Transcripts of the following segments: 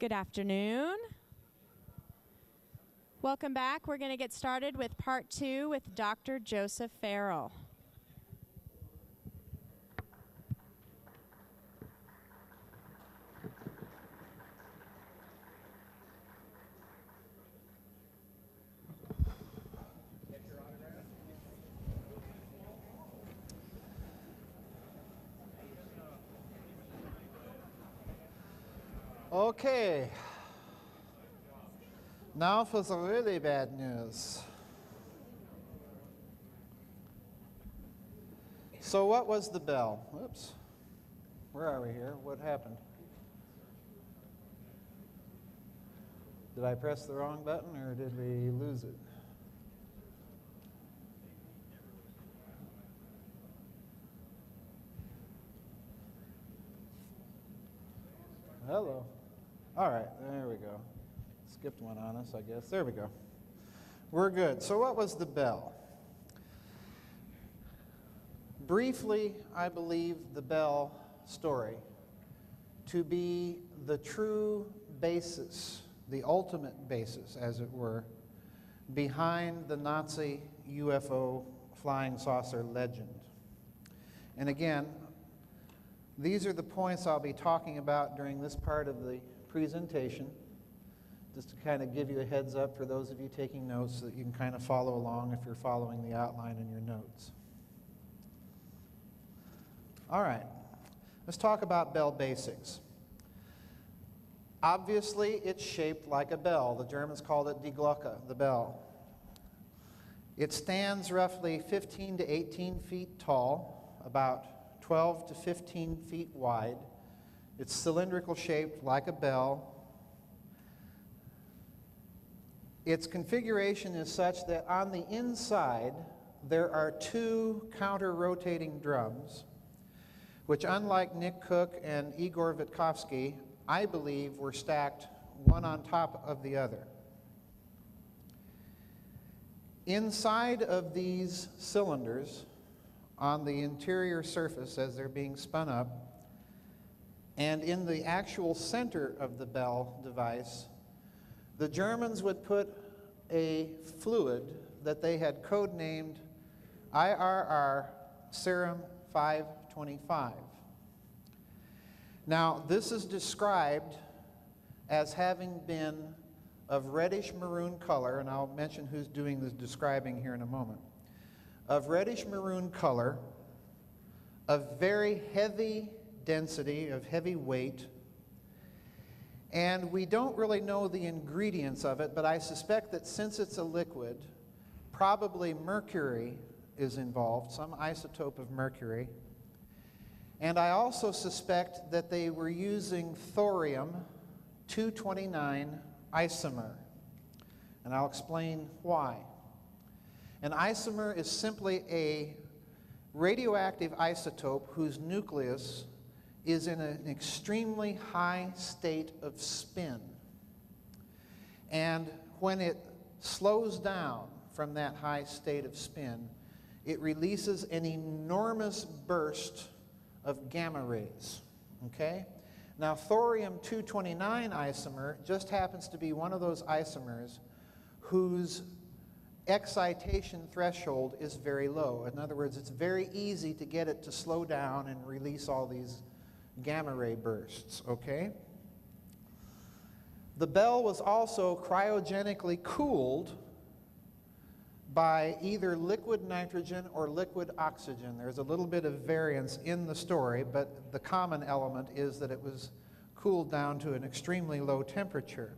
Good afternoon. Welcome back. We're going to get started with part 2 with Dr. Joseph Farrell. Okay, now for the really bad news. So what was the bell? Whoops. Where are we here? What happened? Did I press the wrong button or did we lose it? Hello. All right, there we go. Skipped one on us, I guess. There we go. We're good. So what was the bell? Briefly, I believe the bell story to be the true basis, the ultimate basis, as it were, behind the Nazi UFO flying saucer legend. And again, these are the points I'll be talking about during this part of the presentation, just to kind of give you a heads up for those of you taking notes so that you can kind of follow along if you're following the outline in your notes. All right, let's talk about bell basics. Obviously, it's shaped like a bell. The Germans called it die Glocke, the bell. It stands roughly 15 to 18 feet tall, about 12 to 15 feet wide. It's cylindrical shaped like a bell. Its configuration is such that on the inside there are two counter-rotating drums, which unlike Nick Cook and Igor Vitkovsky, I believe were stacked one on top of the other. Inside of these cylinders, on the interior surface as they're being spun up, and in the actual center of the bell device, the Germans would put a fluid that they had codenamed IRR Serum 525. Now, this is described as having been of reddish maroon color, and I'll mention who's doing the describing here in a moment, of reddish maroon color, of very heavy density, of heavy weight, and we don't really know the ingredients of it, but I suspect that since it's a liquid, probably mercury is involved, some isotope of mercury. And I also suspect that they were using thorium-229 isomer, and I'll explain why. An isomer is simply a radioactive isotope whose nucleus is in an extremely high state of spin. And when it slows down from that high state of spin, it releases an enormous burst of gamma rays, okay? Now, thorium-229 isomer just happens to be one of those isomers whose excitation threshold is very low. In other words, it's very easy to get it to slow down and release all these gamma ray bursts, okay? The bell was also cryogenically cooled by either liquid nitrogen or liquid oxygen. There's a little bit of variance in the story, but the common element is that it was cooled down to an extremely low temperature.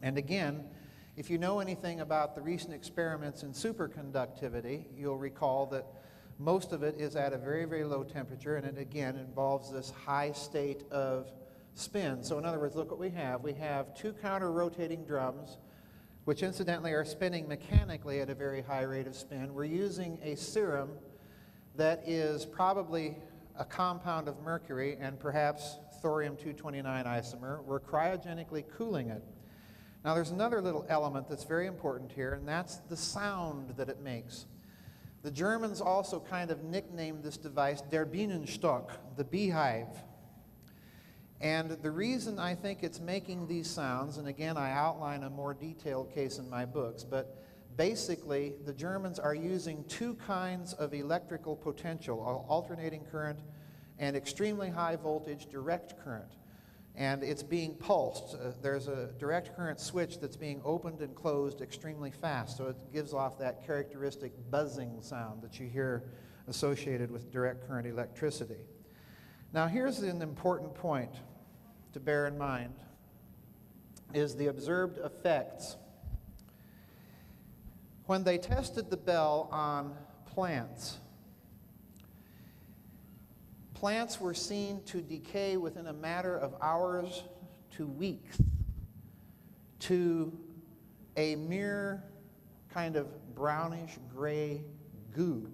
And again, if you know anything about the recent experiments in superconductivity, you'll recall that most of it is at a very, very low temperature, and it again involves this high state of spin. So in other words, look what we have. We have two counter-rotating drums, which incidentally are spinning mechanically at a very high rate of spin. We're using a serum that is probably a compound of mercury and perhaps thorium-229 isomer. We're cryogenically cooling it. Now there's another little element that's very important here, and that's the sound that it makes. The Germans also kind of nicknamed this device Der Bienenstock, the beehive. And the reason I think it's making these sounds, and again, I outline a more detailed case in my books, but basically, the Germans are using two kinds of electrical potential, alternating current and extremely high voltage direct current. And it's being pulsed. There's a direct current switch that's being opened and closed extremely fast, so it gives off that characteristic buzzing sound that you hear associated with direct current electricity. Now, here's an important point to bear in mind, is the observed effects. When they tested the bell on plants, plants were seen to decay within a matter of hours to weeks to a mere kind of brownish gray goo.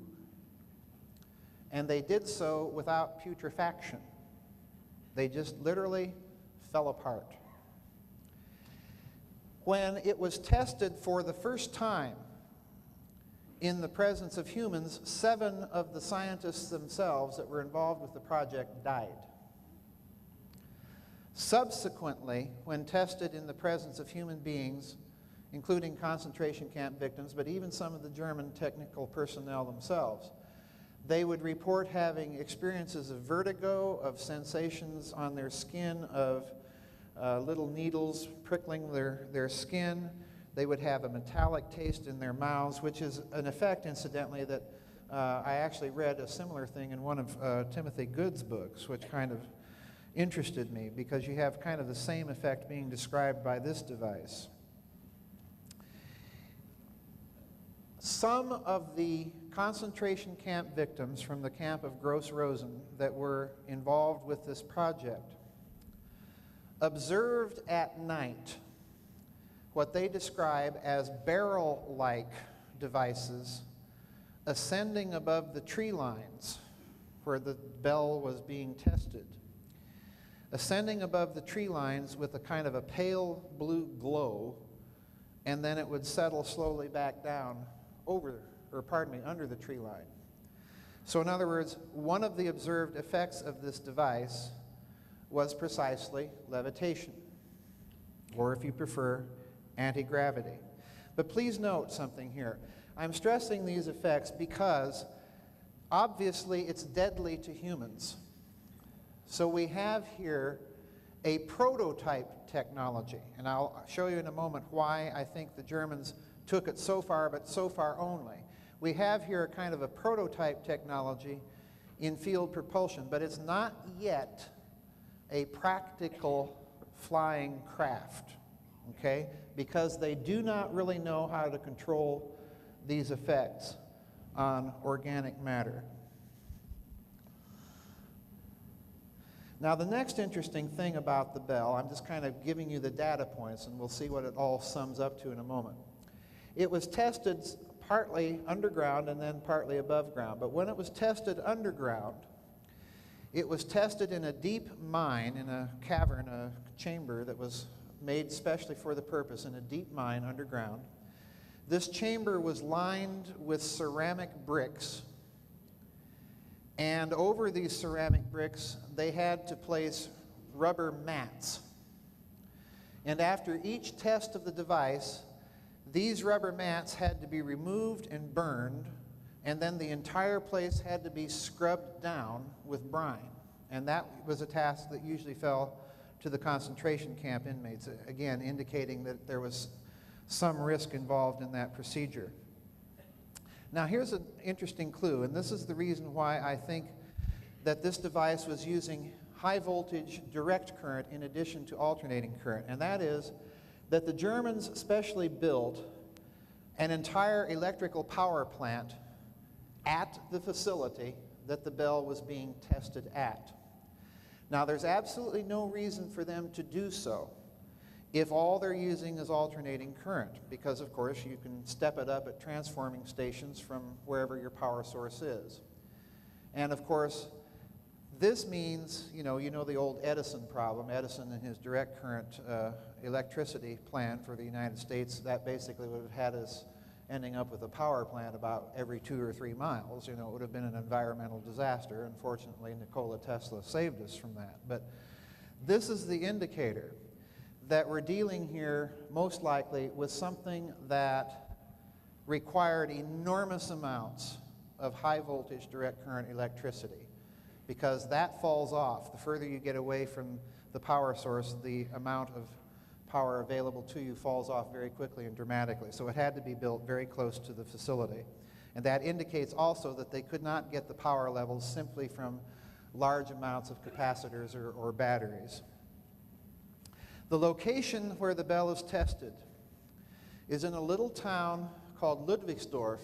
And they did so without putrefaction. They just literally fell apart. When it was tested for the first time in the presence of humans, 7 of the scientists themselves that were involved with the project died. Subsequently, when tested in the presence of human beings, including concentration camp victims, but even some of the German technical personnel themselves, they would report having experiences of vertigo, of sensations on their skin, of little needles prickling their skin. They would have a metallic taste in their mouths, which is an effect, incidentally, that I actually read a similar thing in one of Timothy Good's books, which kind of interested me, because you have kind of the same effect being described by this device. Some of the concentration camp victims from the camp of Gross Rosen that were involved with this project observed at night what they describe as barrel-like devices ascending above the tree lines where the bell was being tested, ascending above the tree lines with a kind of a pale blue glow, and then it would settle slowly back down under the tree line. So in other words, one of the observed effects of this device was precisely levitation, or if you prefer, anti-gravity. But please note something here. I'm stressing these effects because obviously it's deadly to humans. So we have here a prototype technology, and I'll show you in a moment why I think the Germans took it so far, but so far only. We have here a kind of a prototype technology in field propulsion, but it's not yet a practical flying craft, okay? Because they do not really know how to control these effects on organic matter. Now, the next interesting thing about the bell, I'm just kind of giving you the data points, and we'll see what it all sums up to in a moment. It was tested partly underground and then partly above ground. But when it was tested underground, it was tested in a deep mine, in a cavern, a chamber that was made specially for the purpose, in a deep mine underground. This chamber was lined with ceramic bricks, and over these ceramic bricks, they had to place rubber mats. And after each test of the device, these rubber mats had to be removed and burned, and then the entire place had to be scrubbed down with brine. And that was a task that usually fell to the concentration camp inmates, again indicating that there was some risk involved in that procedure. Now here's an interesting clue, and this is the reason why I think that this device was using high voltage direct current in addition to alternating current, and that is that the Germans specially built an entire electrical power plant at the facility that the bell was being tested at. Now, there's absolutely no reason for them to do so if all they're using is alternating current, because, of course, you can step it up at transforming stations from wherever your power source is. And, of course, this means, you know the old Edison problem. Edison and his direct current electricity plan for the United States, that basically would have had us ending up with a power plant about every 2 or 3 miles. It would have been an environmental disaster. Unfortunately, Nikola Tesla saved us from that. But This is the indicator that we're dealing here most likely with something that required enormous amounts of high voltage direct current electricity, because that falls off. The further you get away from the power source, the amount of power available to you falls off very quickly and dramatically. So it had to be built very close to the facility. And that indicates also that they could not get the power levels simply from large amounts of capacitors or batteries. The location where the bell is tested is in a little town called Ludwigsdorf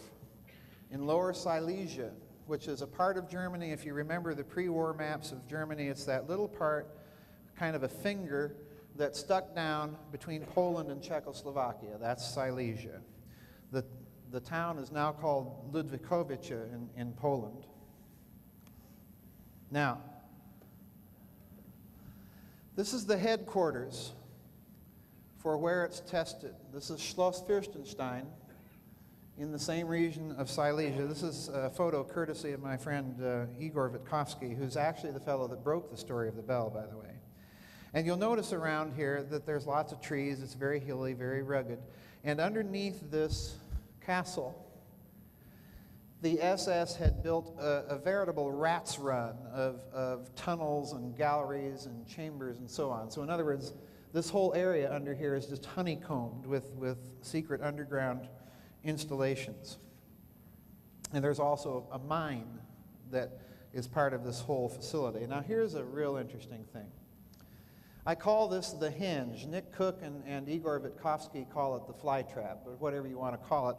in Lower Silesia, which is a part of Germany. If you remember the pre-war maps of Germany, it's that little part, kind of a finger, that stuck down between Poland and Czechoslovakia. That's Silesia. The town is now called Ludwikowice in Poland. Now, this is the headquarters for where it's tested. This is Schloss Fürstenstein in the same region of Silesia. This is a photo courtesy of my friend Igor Witkowski, who's actually the fellow that broke the story of the bell, by the way. And you'll notice around here that there's lots of trees. It's very hilly, very rugged. And underneath this castle, the SS had built a veritable rat's run of tunnels and galleries and chambers and so on. So in other words, this whole area under here is just honeycombed with secret underground installations. And there's also a mine that is part of this whole facility. Now here's a real interesting thing. I call this the hinge. Nick Cook and Igor Witkowski call it the fly trap, or whatever you want to call it.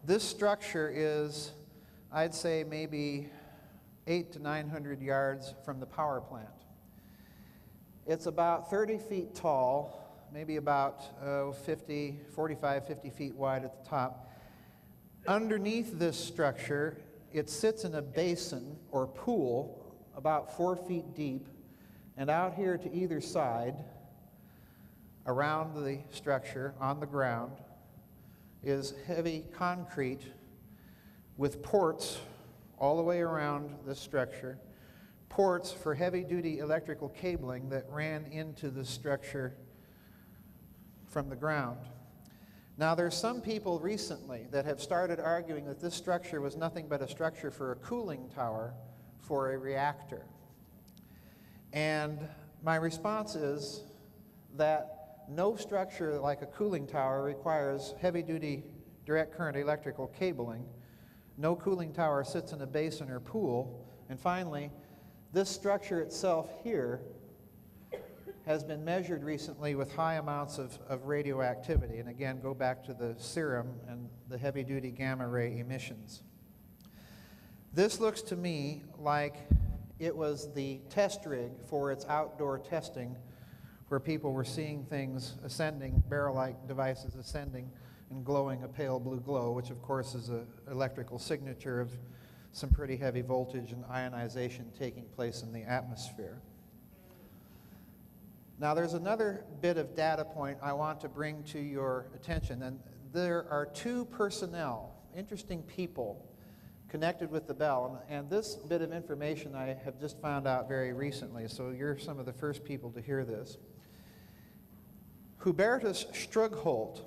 This structure is, I'd say, maybe 800 to 900 yards from the power plant. It's about 30 feet tall, maybe about 45, 50 feet wide at the top. Underneath this structure, it sits in a basin or pool about 4 feet deep, and out here to either side, around the structure, on the ground, is heavy concrete with ports all the way around this structure, ports for heavy-duty electrical cabling that ran into the structure from the ground. Now, there's some people recently that have started arguing that this structure was nothing but a structure for a cooling tower for a reactor. And my response is that no structure like a cooling tower requires heavy-duty direct current electrical cabling. No cooling tower sits in a basin or pool. And finally, this structure itself here has been measured recently with high amounts of radioactivity. And again, go back to the serum and the heavy-duty gamma ray emissions. This looks to me like it was the test rig for its outdoor testing, where people were seeing things ascending, barrel-like devices ascending and glowing a pale blue glow, which of course is an electrical signature of some pretty heavy voltage and ionization taking place in the atmosphere. Now there's another bit of data point I want to bring to your attention, and there are two personnel, interesting people, connected with the bell, and this bit of information I have just found out very recently, so you're some of the first people to hear this. Hubertus Strugholt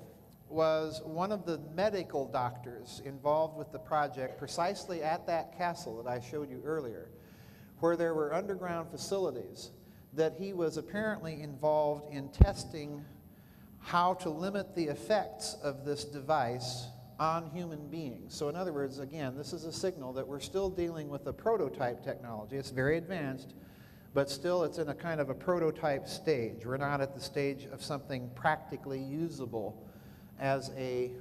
was one of the medical doctors involved with the project precisely at that castle that I showed you earlier, where there were underground facilities that he was apparently involved in testing how to limit the effects of this device on human beings. So in other words, again, this is a signal that we're still dealing with a prototype technology. It's very advanced, but still it's in a kind of a prototype stage. We're not at the stage of something practically usable as a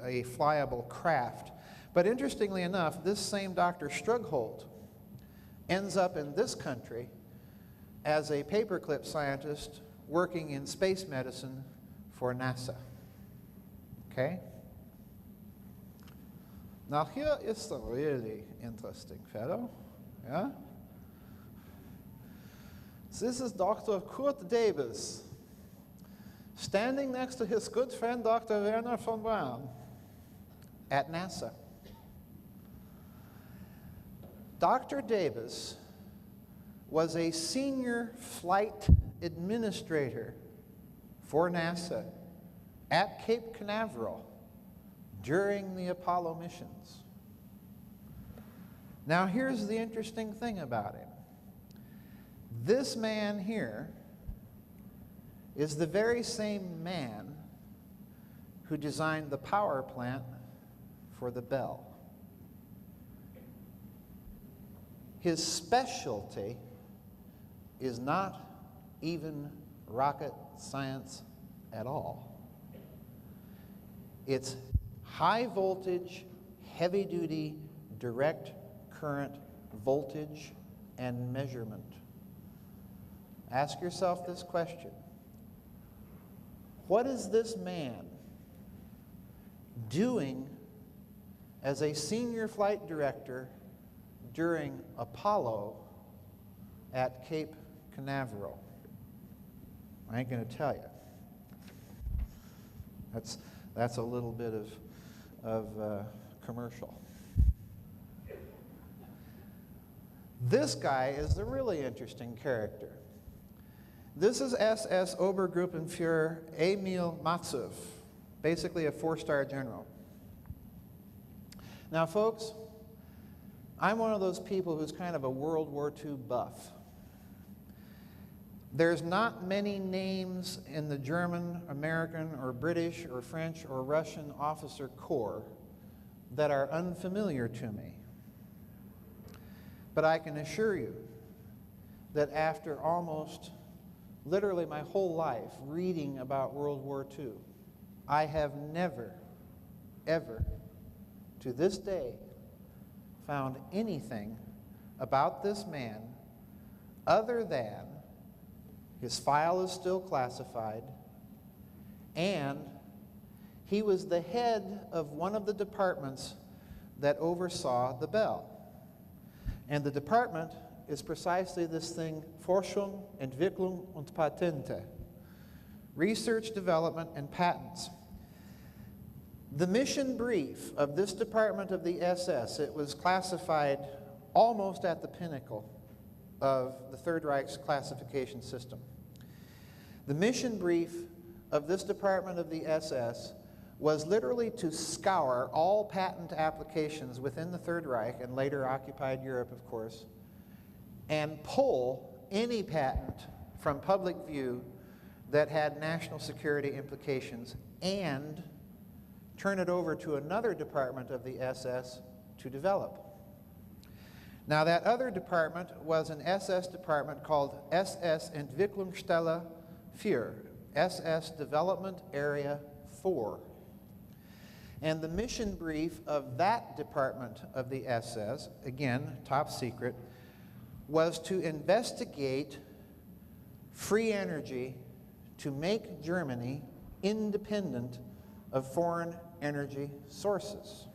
flyable craft. But interestingly enough, this same Dr. Strugholt ends up in this country as a paperclip scientist working in space medicine for NASA. Okay? Now here is a really interesting fellow. Yeah? This is Dr. Kurt Davis, standing next to his good friend Dr. Werner von Braun at NASA. Dr. Davis was a senior flight administrator for NASA at Cape Canaveral during the Apollo missions. Now, here's the interesting thing about him. This man here is the very same man who designed the power plant for the Bell. His specialty is not even rocket science at all. It's high voltage, heavy duty, direct current voltage and measurement. Ask yourself this question. What is this man doing as a senior flight director during Apollo at Cape Canaveral? I ain't going to tell you. That's a little bit of commercial. This guy is the really interesting character. This is SS Obergruppenführer Emil Matsuv, basically a 4-star general. Now, folks, I'm one of those people who's kind of a World War II buff. There's not many names in the German, American, or British, or French, or Russian officer corps that are unfamiliar to me. But I can assure you that after almost literally my whole life reading about World War II, I have never, ever, to this day, found anything about this man other than his file is still classified, and he was the head of one of the departments that oversaw the Bell. And the department is precisely this thing, Forschung, Entwicklung und Patente, research, development, and patents. The mission brief of this department of the SS, it was classified almost at the pinnacle of the Third Reich's classification system. The mission brief of this department of the SS was literally to scour all patent applications within the Third Reich and later occupied Europe, of course, and pull any patent from public view that had national security implications and turn it over to another department of the SS to develop. Now, that other department was an SS department called SS Entwicklungsstelle 4, SS Development Area 4. And the mission brief of that department of the SS, again, top secret, was to investigate free energy to make Germany independent of foreign energy sources.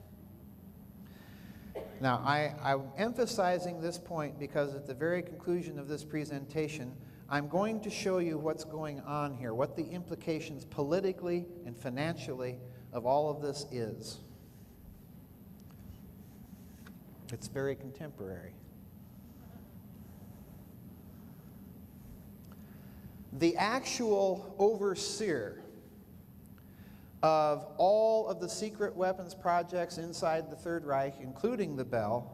Now, I'm emphasizing this point because at the very conclusion of this presentation, I'm going to show you what's going on here, what the implications politically and financially of all of this is. It's very contemporary. The actual overseer of all of the secret weapons projects inside the Third Reich, including the Bell,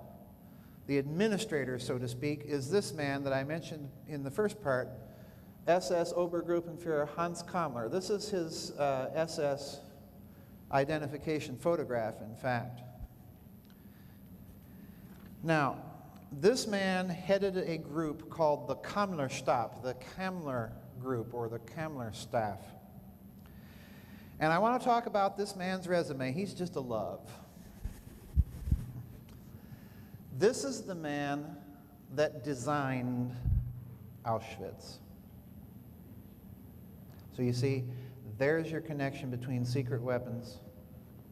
the administrator, so to speak, is this man that I mentioned in the first part, SS Obergruppenführer Hans Kammler. This is his SS identification photograph, in fact. Now, this man headed a group called the Kammlerstab, the Kammler group, or the Kammler staff. And I want to talk about this man's resume. He's just a love. This is the man that designed Auschwitz. So you see, there's your connection between secret weapons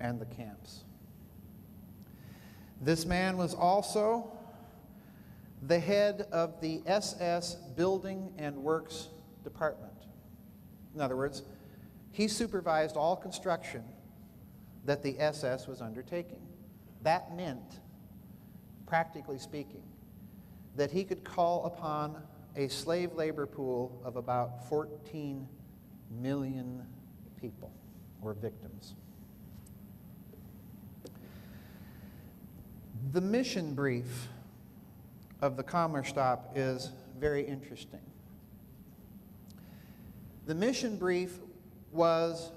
and the camps. This man was also the head of the SS Building and Works Department. In other words, he supervised all construction that the SS was undertaking. That meant, practically speaking, that he could call upon a slave labor pool of about 14 million people or victims. The mission brief of the Kammlerstop is very interesting. The mission brief was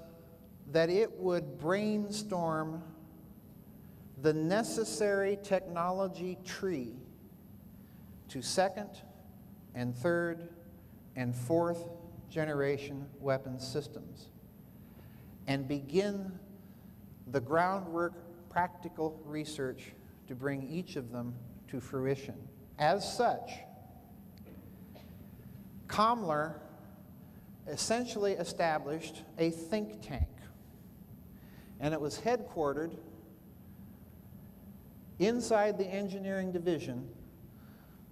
that it would brainstorm the necessary technology tree to second and third and fourth generation weapons systems and begin the groundwork, practical research to bring each of them to fruition. As such, Kammler essentially established a think tank, and it was headquartered inside the engineering division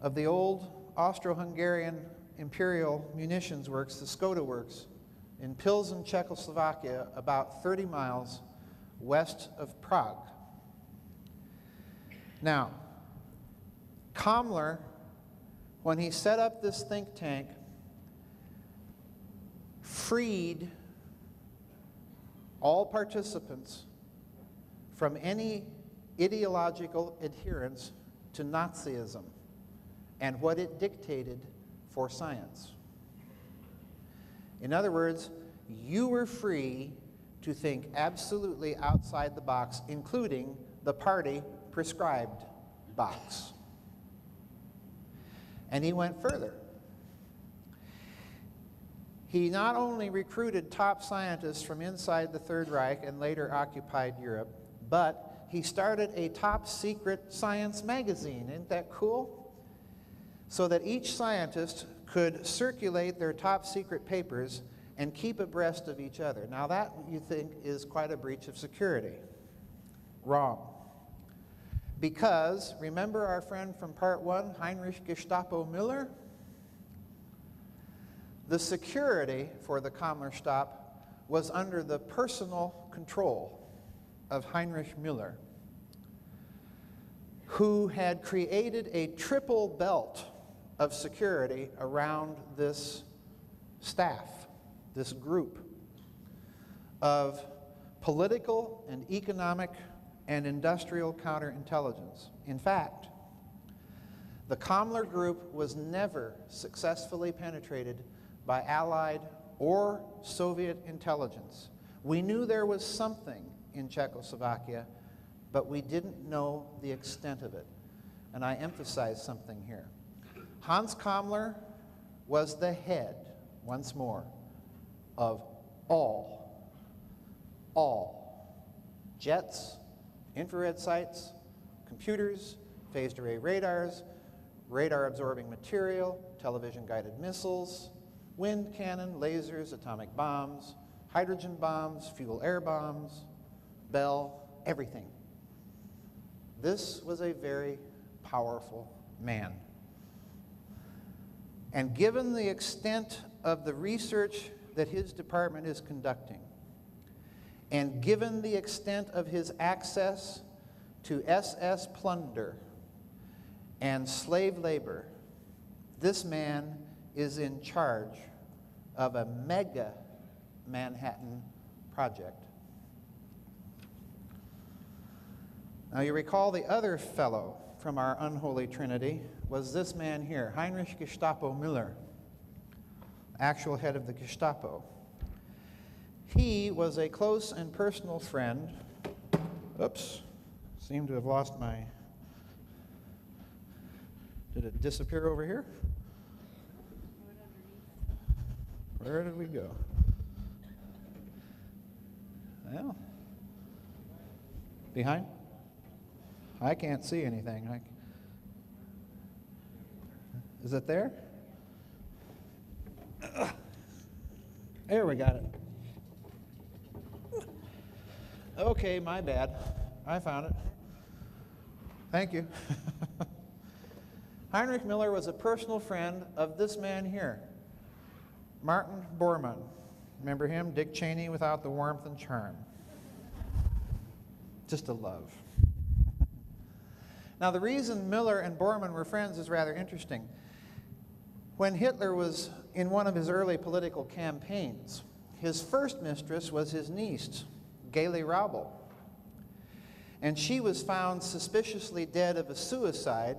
of the old Austro-Hungarian Imperial Munitions Works, the Skoda Works, in Pilsen, Czechoslovakia, about 30 miles west of Prague. Now, Kammler, when he set up this think tank, freed all participants from any ideological adherence to Nazism and what it dictated for science. In other words, you were free to think absolutely outside the box, including the party-prescribed box. And he went further. He not only recruited top scientists from inside the Third Reich and later occupied Europe, but he started a top-secret science magazine. Isn't that cool? So that each scientist could circulate their top-secret papers and keep abreast of each other. Now that, you think, is quite a breach of security. Wrong. Because, remember our friend from part 1, Heinrich Gestapo Müller? The security for the Kammlerstop was under the personal control of Heinrich Müller, who had created a triple belt of security around this staff, this group of political and economic and industrial counterintelligence. In fact, the Kammler group was never successfully penetrated by Allied or Soviet intelligence. We knew there was something in Czechoslovakia, but we didn't know the extent of it. And I emphasize something here. Hans Kammler was the head, once more, of all jets, infrared sights, computers, phased array radars, radar-absorbing material, television-guided missiles, wind cannon, lasers, atomic bombs, hydrogen bombs, fuel-air bombs, Bell, everything. This was a very powerful man. And given the extent of the research that his department is conducting, and given the extent of his access to SS plunder and slave labor, this man is in charge of a mega Manhattan project. Now you recall the other fellow from our unholy trinity was this man here, Heinrich Gestapo Müller, actual head of the Gestapo. He was a close and personal friend. Oops, seem to have lost my... Did it disappear over here? Where did we go? Well, behind? I can't see anything. Is it there? There, we got it. Okay, my bad. I found it. Thank you. Heinrich Müller was a personal friend of this man here, Martin Bormann. Remember him? Dick Cheney without the warmth and charm. Just a love. Now, the reason Müller and Bormann were friends is rather interesting. When Hitler was in one of his early political campaigns, his first mistress was his niece, Gayle Raubel. And she was found suspiciously dead of a suicide,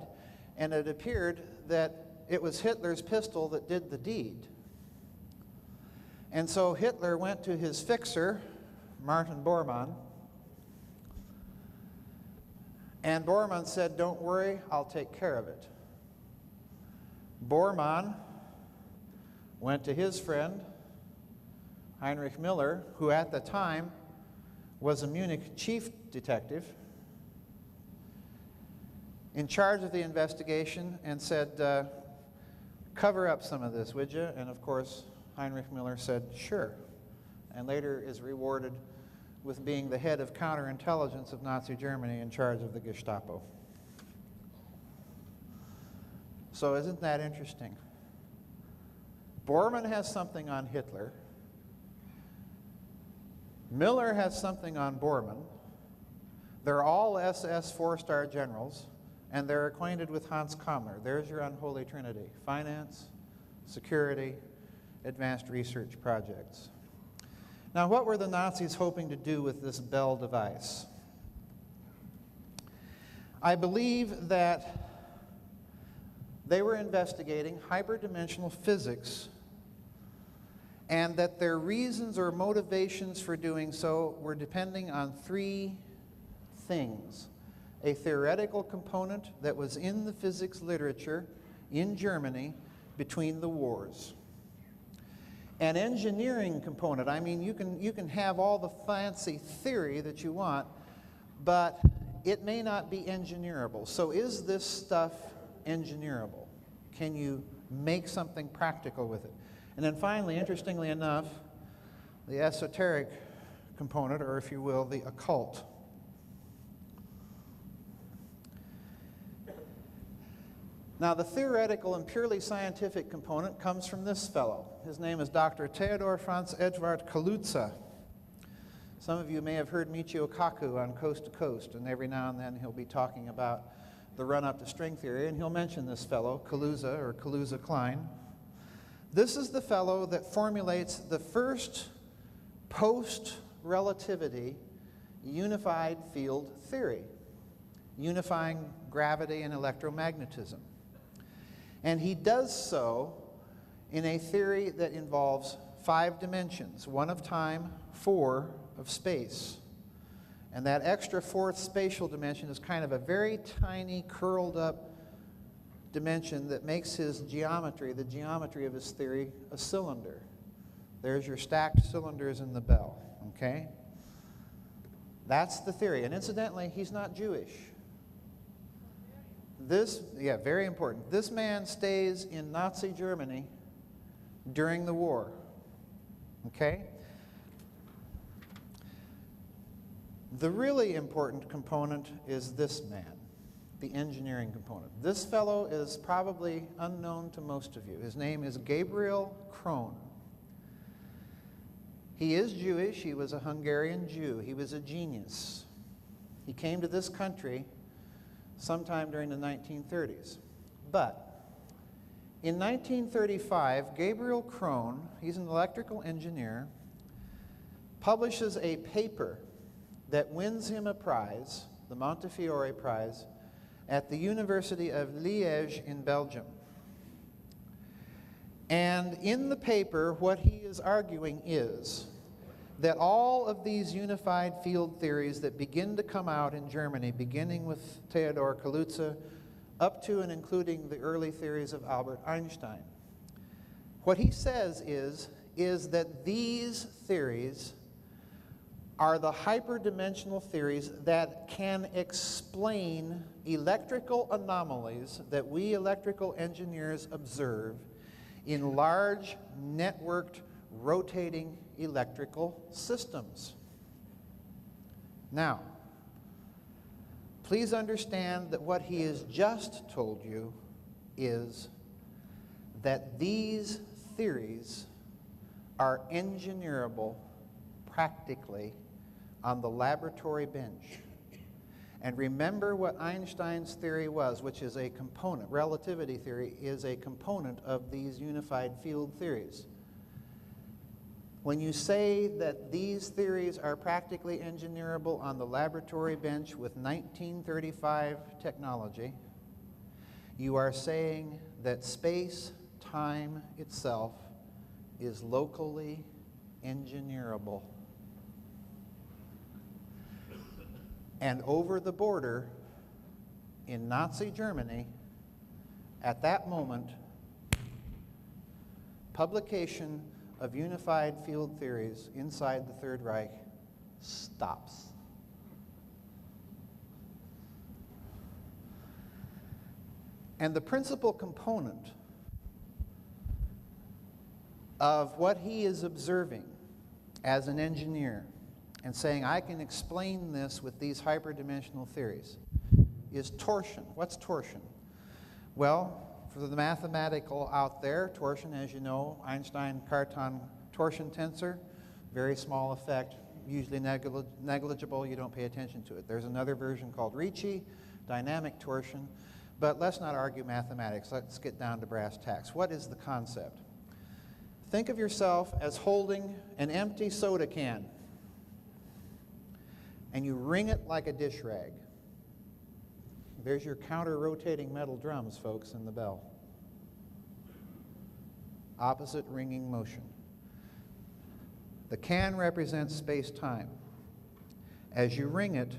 and it appeared that it was Hitler's pistol that did the deed. And so Hitler went to his fixer, Martin Bormann, and Bormann said, "Don't worry, I'll take care of it." Bormann went to his friend, Heinrich Miller, who at the time was a Munich chief detective, in charge of the investigation, and said, "Cover up some of this, would you?" And of course, Heinrich Miller said, "Sure," and later is rewarded with being the head of counterintelligence of Nazi Germany in charge of the Gestapo. So isn't that interesting? Bormann has something on Hitler. Miller has something on Bormann. They're all SS four-star generals, and they're acquainted with Hans Kammler. There's your unholy trinity: finance, security, advanced research projects. Now, what were the Nazis hoping to do with this Bell device? I believe that they were investigating hyperdimensional physics, and that their reasons or motivations for doing so were depending on three things: a theoretical component that was in the physics literature in Germany between the wars, an engineering component. I mean, you can have all the fancy theory that you want, but it may not be engineerable. So is this stuff engineerable? Can you make something practical with it? And then finally, interestingly enough, the esoteric component, or if you will, the occult. Now, the theoretical and purely scientific component comes from this fellow. His name is Dr. Theodor Franz Eduard Kaluza. Some of you may have heard Michio Kaku on Coast to Coast, and every now and then he'll be talking about the run-up to string theory, and he'll mention this fellow, Kaluza, or Kaluza-Klein. This is the fellow that formulates the first post-relativity unified field theory, unifying gravity and electromagnetism. And he does so in a theory that involves 5 dimensions: 1 of time, 4 of space. And that extra 4th spatial dimension is kind of a very tiny, curled up dimension that makes his geometry, the geometry of his theory, a cylinder. There's your stacked cylinders in the bell, okay? That's the theory. And incidentally, he's not Jewish. Very important. This man stays in Nazi Germany during the war, okay? The really important component is this man, the engineering component. This fellow is probably unknown to most of you. His name is Gabriel Krohn. He is Jewish. He was a Hungarian Jew. He was a genius. He came to this country sometime during the 1930s. But in 1935, Gabriel Krohn, he's an electrical engineer, publishes a paper that wins him a prize, the Montefiore Prize, at the University of Liège in Belgium. And in the paper, what he is arguing is that all of these unified field theories that begin to come out in Germany, beginning with Theodor Kaluza, up to and including the early theories of Albert Einstein, what he says is that these theories are the hyperdimensional theories that can explain electrical anomalies that we electrical engineers observe in large, networked, rotating electrical systems. Now, please understand that what he has just told you is that these theories are engineerable practically on the laboratory bench. And remember what Einstein's theory was, which is a component. Relativity theory is a component of these unified field theories. When you say that these theories are practically engineerable on the laboratory bench with 1935 technology, you are saying that space-time itself is locally engineerable. And over the border in Nazi Germany, at that moment, publication of unified field theories inside the Third Reich stops. And the principal component of what he is observing as an engineer and saying, I can explain this with these hyperdimensional theories, is torsion. What's torsion? Well, for the mathematical out there, torsion, as you know, Einstein-Cartan torsion tensor, very small effect, usually negligible, you don't pay attention to it. There's another version called Ricci, dynamic torsion, but let's not argue mathematics. Let's get down to brass tacks. What is the concept? Think of yourself as holding an empty soda can, and you wring it like a dish rag. There's your counter-rotating metal drums, folks, in the bell. Opposite ringing motion. The can represents space-time. As you ring it,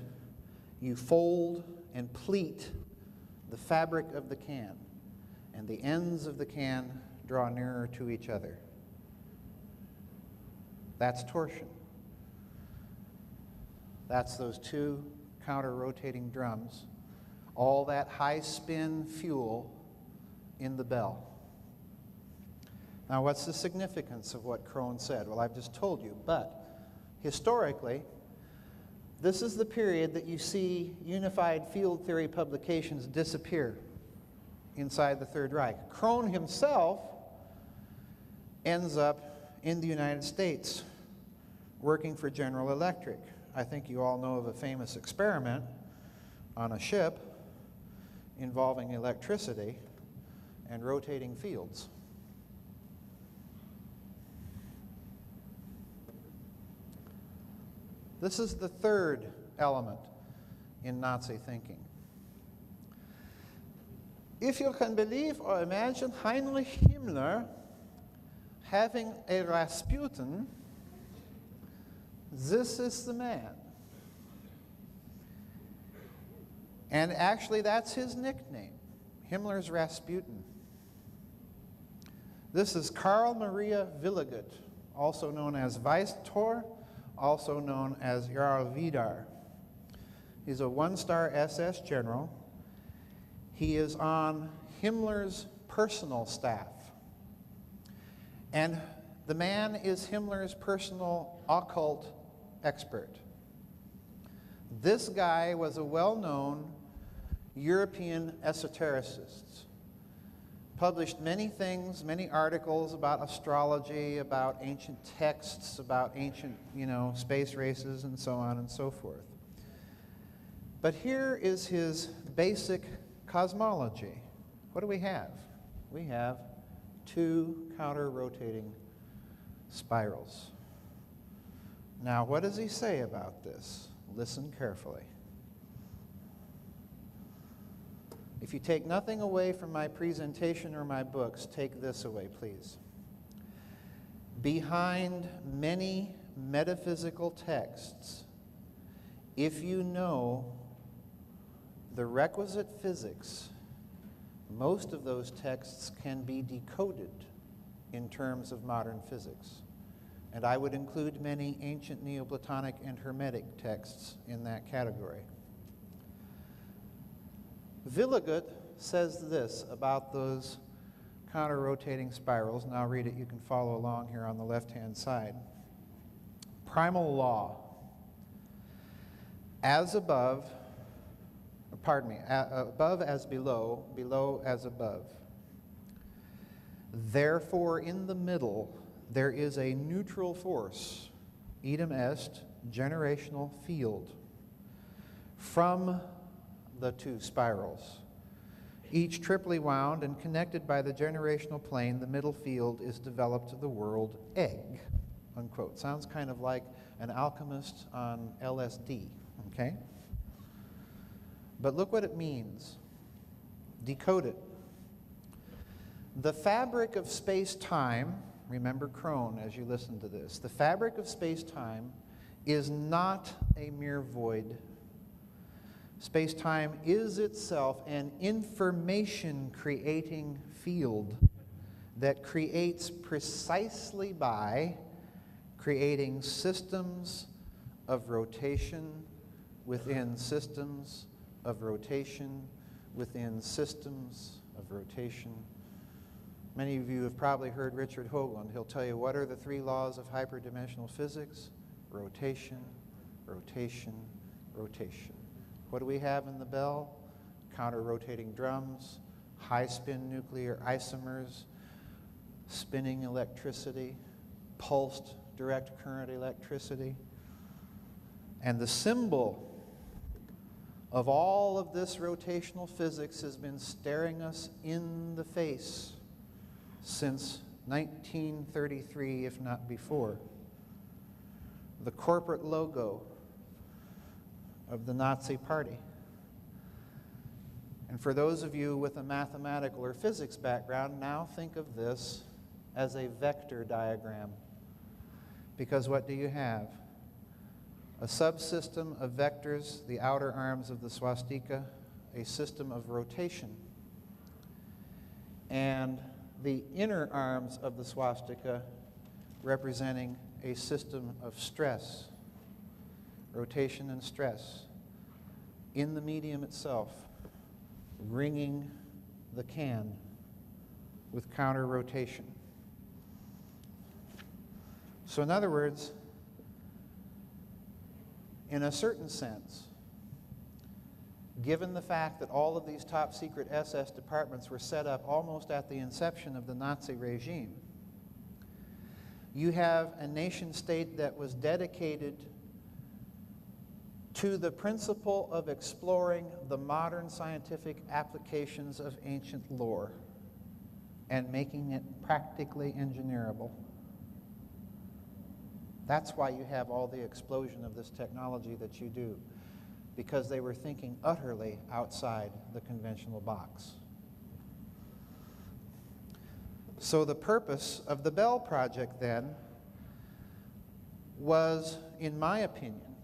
you fold and pleat the fabric of the can, and the ends of the can draw nearer to each other. That's torsion. That's those two counter-rotating drums. All that high-spin fuel in the bell. Now, what's the significance of what Krohn said? Well, I've just told you, but historically, this is the period that you see unified field theory publications disappear inside the Third Reich. Krohn himself ends up in the United States working for General Electric. I think you all know of a famous experiment on a ship involving electricity and rotating fields. This is the third element in Nazi thinking. If you can believe or imagine Heinrich Himmler having a Rasputin, this is the man. And actually, that's his nickname, Himmler's Rasputin. This is Karl Maria Willigut, also known as Weistor, also known as Jarl Vidar. He's a one-star SS general. He is on Himmler's personal staff. And the man is Himmler's personal occult expert. This guy was a well-known European esotericist. Published many things, many articles about astrology, about ancient texts, about ancient, space races, and so on and so forth. But here is his basic cosmology. What do we have? We have two counter-rotating spirals. Now, what does he say about this? Listen carefully. If you take nothing away from my presentation or my books, take this away, please. Behind many metaphysical texts, if you know the requisite physics, most of those texts can be decoded in terms of modern physics. And I would include many ancient Neoplatonic and Hermetic texts in that category. Willigut says this about those counter-rotating spirals, and I'll read it. You can follow along here on the left-hand side. Primal law. As above, above as below, below as above. Therefore, in the middle, there is a neutral force, idem est, generational field. from the two spirals. Each triply wound and connected by the generational plane, the middle field is developed the world egg, unquote. Sounds kind of like an alchemist on LSD, okay? But look what it means. Decode it. The fabric of space-time, remember Crone as you listen to this, the fabric of space-time is not a mere void. Space-time is itself an information-creating field that creates precisely by creating systems of rotation within systems of rotation within systems of rotation. Many of you have probably heard Richard Hoagland. He'll tell you, what are the three laws of hyperdimensional physics? Rotation, rotation, rotation. What do we have in the bell? Counter-rotating drums, high-spin nuclear isomers, spinning electricity, pulsed direct current electricity. And the symbol of all of this rotational physics has been staring us in the face since 1933, if not before. The corporate logo of the Nazi Party. And for those of you with a mathematical or physics background, now think of this as a vector diagram. Because what do you have? A subsystem of vectors, the outer arms of the swastika, a system of rotation. And the inner arms of the swastika representing a system of stress, rotation and stress, in the medium itself, ringing the can with counter rotation. So in other words, in a certain sense, given the fact that all of these top secret SS departments were set up almost at the inception of the Nazi regime, you have a nation state that was dedicated to the principle of exploring the modern scientific applications of ancient lore and making it practically engineerable. That's why you have all the explosion of this technology that you do, because they were thinking utterly outside the conventional box. So the purpose of the Bell Project then was, in my opinion,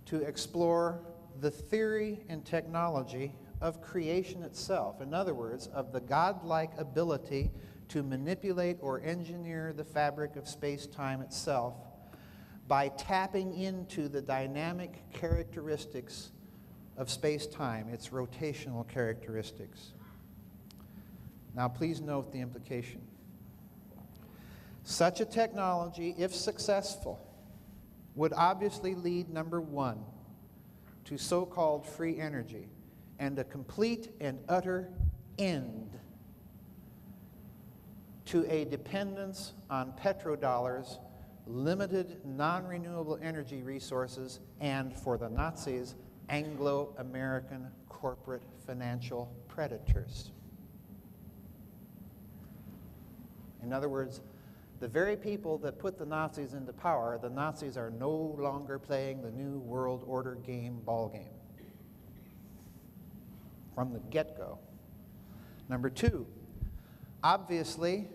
to explore the theory and technology of creation itself. In other words, of the godlike ability to manipulate or engineer the fabric of space-time itself by tapping into the dynamic characteristics of space-time, its rotational characteristics. Now, please note the implication. Such a technology, if successful, would obviously lead, number one, to so-called free energy and a complete and utter end to a dependence on petrodollars, limited non-renewable energy resources, and, for the Nazis, Anglo-American corporate financial predators. In other words, the very people that put the Nazis into power, the Nazis are no longer playing the New World Order game, ball game. From the get-go. Number two, obviously,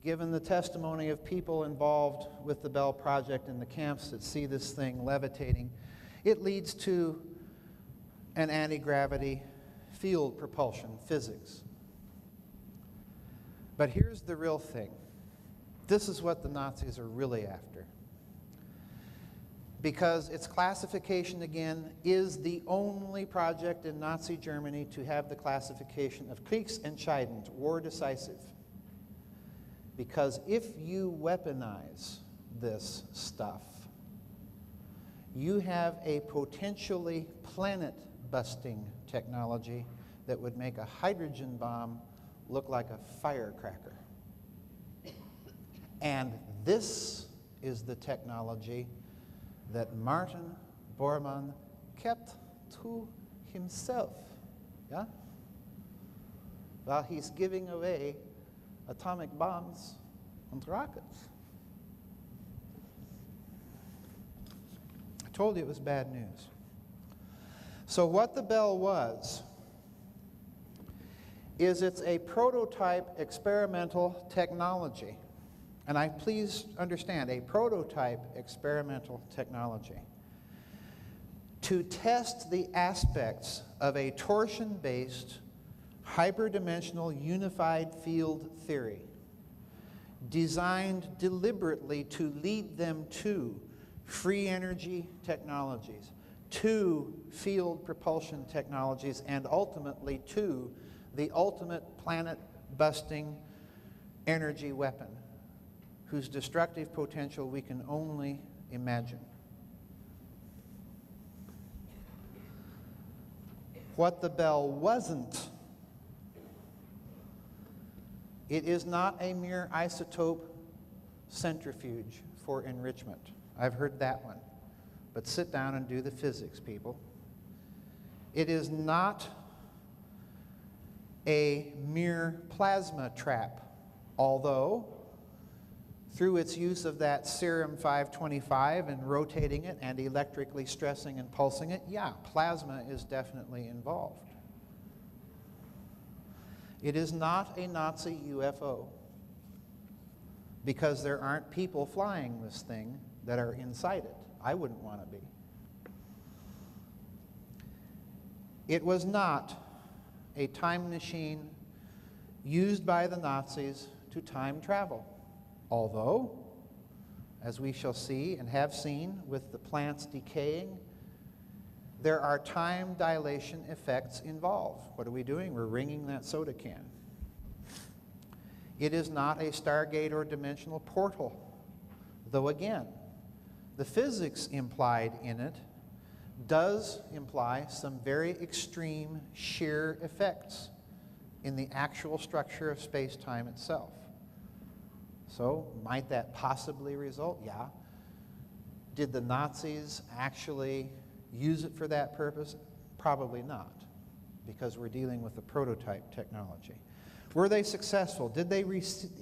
given the testimony of people involved with the Bell Project in the camps that see this thing levitating, it leads to an anti-gravity field propulsion physics. But here's the real thing. This is what the Nazis are really after. Because its classification, again, is the only project in Nazi Germany to have the classification of Kriegsentscheidend, war decisive. Because if you weaponize this stuff, you have a potentially planet-busting technology that would make a hydrogen bomb look like a firecracker. And this is the technology that Martin Bormann kept to himself, yeah? While he's giving away atomic bombs and rockets. I told you it was bad news. So what the Bell was, is it's a prototype experimental technology. And please understand, a prototype experimental technology to test the aspects of a torsion-based, hyperdimensional unified field theory designed deliberately to lead them to free energy technologies, to field propulsion technologies, and ultimately to the ultimate planet-busting energy weapon, whose destructive potential we can only imagine. What the Bell wasn't, it is not a mere isotope centrifuge for enrichment. I've heard that one. But sit down and do the physics, people. It is not a mere plasma trap, although through its use of that serum 525 and rotating it and electrically stressing and pulsing it, yeah, plasma is definitely involved. It is not a Nazi UFO, because there aren't people flying this thing that are inside it. I wouldn't want to be. It was not a time machine used by the Nazis to time travel. Although, as we shall see and have seen with the plants decaying, there are time dilation effects involved. What are we doing? We're wringing that soda can. It is not a Stargate or dimensional portal, though again, the physics implied in it does imply some very extreme shear effects in the actual structure of space-time itself. So, might that possibly result? Yeah. Did the Nazis actually use it for that purpose? Probably not, because we're dealing with a prototype technology. Were they successful? Did they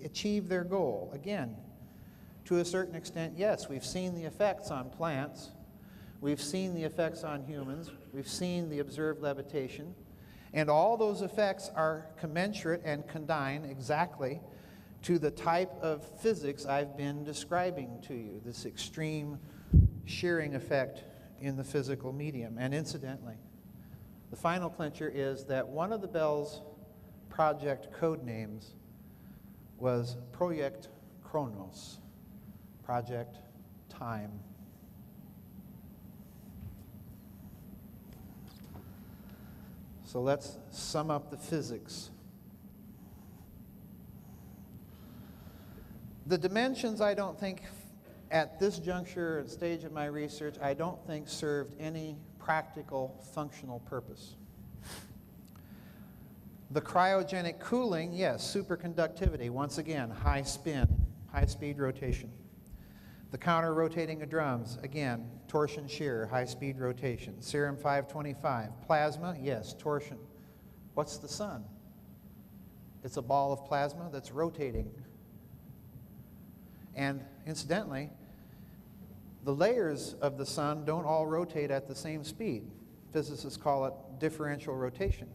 achieve their goal? Again, to a certain extent, yes. We've seen the effects on plants. We've seen the effects on humans. We've seen the observed levitation. And all those effects are commensurate and condign exactly to the type of physics I've been describing to you, this extreme shearing effect in the physical medium. And incidentally, the final clincher is that one of the Bell's project code names was Project Chronos, Project Time. So let's sum up the physics. The dimensions, I don't think, at this juncture and stage of my research, I don't think served any practical, functional purpose. The cryogenic cooling, yes, superconductivity, once again, high spin, high speed rotation. The counter-rotating of drums, again, torsion shear, high speed rotation. Serum 525. Plasma, yes, torsion. What's the sun? It's a ball of plasma that's rotating. And incidentally, the layers of the sun don't all rotate at the same speed. Physicists call it differential rotation.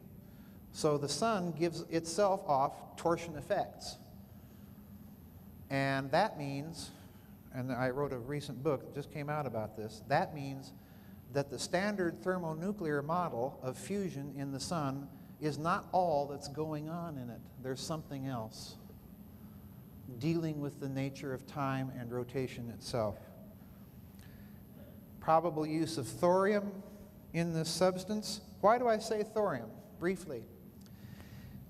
So the sun gives itself off torsion effects. And that means, and I wrote a recent book that just came out about this, that means that the standard thermonuclear model of fusion in the sun is not all that's going on in it. There's something else dealing with the nature of time and rotation itself. Probable use of thorium in this substance. Why do I say thorium? Briefly.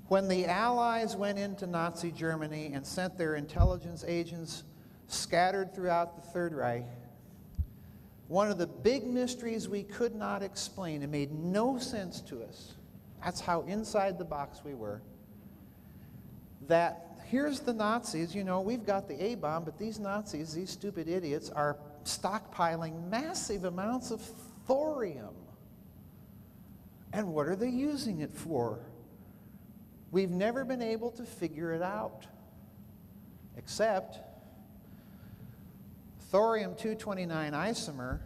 When the Allies went into Nazi Germany and sent their intelligence agents scattered throughout the Third Reich, one of the big mysteries we could not explain, it made no sense to us, that's how inside the box we were, that here's the Nazis, you know, we've got the A-bomb, but these Nazis, these stupid idiots, are stockpiling massive amounts of thorium. And what are they using it for? We've never been able to figure it out, except thorium-229 isomer,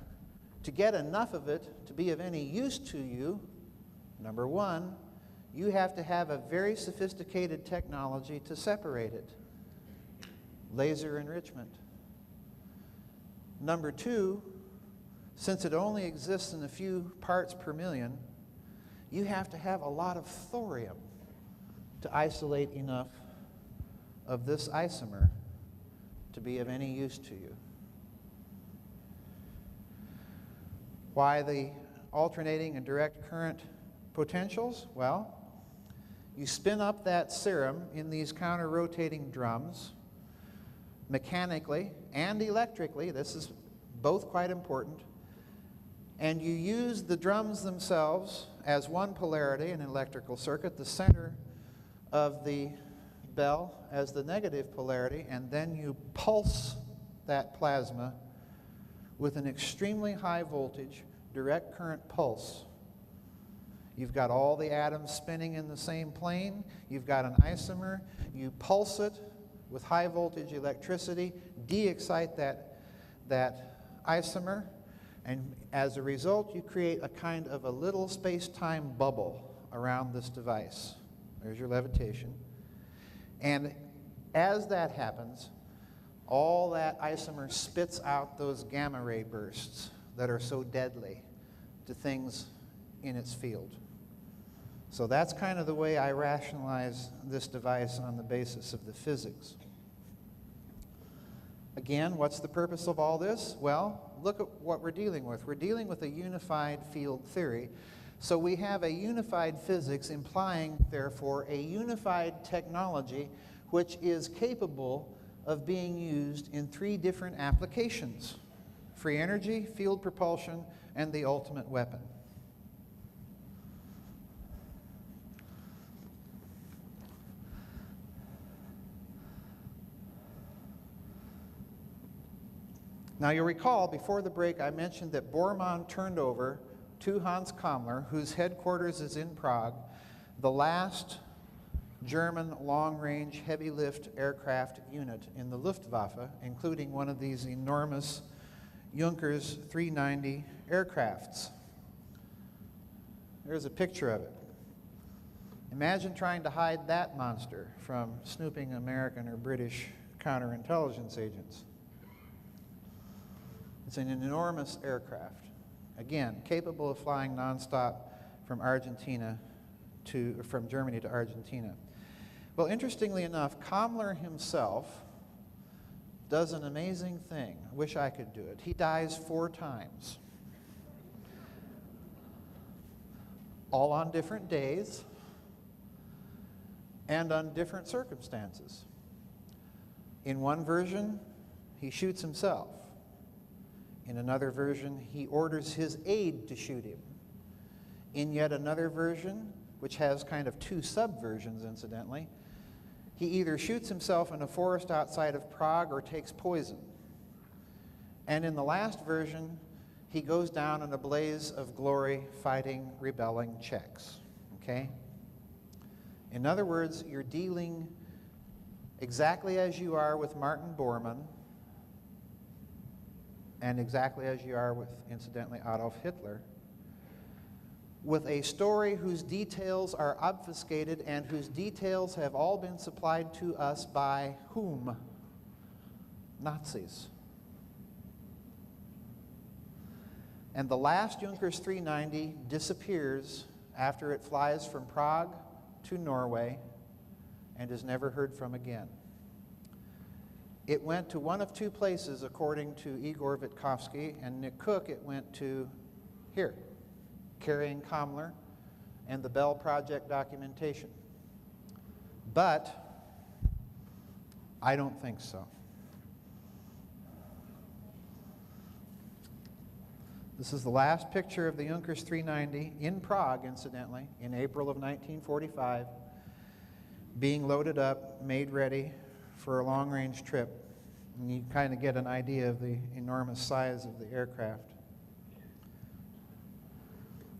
to get enough of it to be of any use to you, number one, you have to have a very sophisticated technology to separate it. Laser enrichment. Number two, since it only exists in a few parts per million, you have to have a lot of thorium to isolate enough of this isomer to be of any use to you. Why the alternating and direct current potentials? Well, you spin up that serum in these counter-rotating drums mechanically and electrically. This is both quite important. And you use the drums themselves as one polarity in an electrical circuit, the center of the bell as the negative polarity, and then you pulse that plasma with an extremely high voltage direct current pulse. You've got all the atoms spinning in the same plane. You've got an isomer. You pulse it with high voltage electricity, de-excite that isomer, and as a result, you create a kind of a little space-time bubble around this device. There's your levitation. And as that happens, all that isomer spits out those gamma ray bursts that are so deadly to things in its field. So that's kind of the way I rationalize this device on the basis of the physics. Again, what's the purpose of all this? Well, look at what we're dealing with. We're dealing with a unified field theory. So we have a unified physics implying, therefore, a unified technology which is capable of being used in 3 different applications: free energy, field propulsion, and the ultimate weapon. Now you'll recall, before the break, I mentioned that Bormann turned over to Hans Kammler, whose headquarters is in Prague, the last German long-range heavy-lift aircraft unit in the Luftwaffe, including one of these enormous Junkers 390 aircrafts. There's a picture of it. Imagine trying to hide that monster from snooping American or British counterintelligence agents. It's an enormous aircraft, again, capable of flying nonstop from Germany to Argentina. Well, interestingly enough, Kammler himself does an amazing thing. I wish I could do it. He dies 4 times, all on different days and on different circumstances. In one version, he shoots himself. In another version, he orders his aide to shoot him. In yet another version, which has kind of 2 subversions, incidentally, he either shoots himself in a forest outside of Prague or takes poison. And in the last version, he goes down in a blaze of glory fighting rebelling Czechs. Okay? In other words, you're dealing exactly as you are with Martin Bormann, and exactly as you are with, incidentally, Adolf Hitler, with a story whose details are obfuscated and whose details have all been supplied to us by whom? Nazis. And the last Junkers 390 disappears after it flies from Prague to Norway and is never heard from again. It went to one of 2 places, according to Igor Vitkovsky and Nick Cook. It went to here, carrying Kammler and the Bell Project documentation. But I don't think so. This is the last picture of the Junkers 390 in Prague, incidentally, in April of 1945, being loaded up, made ready for a long-range trip. And you kind of get an idea of the enormous size of the aircraft.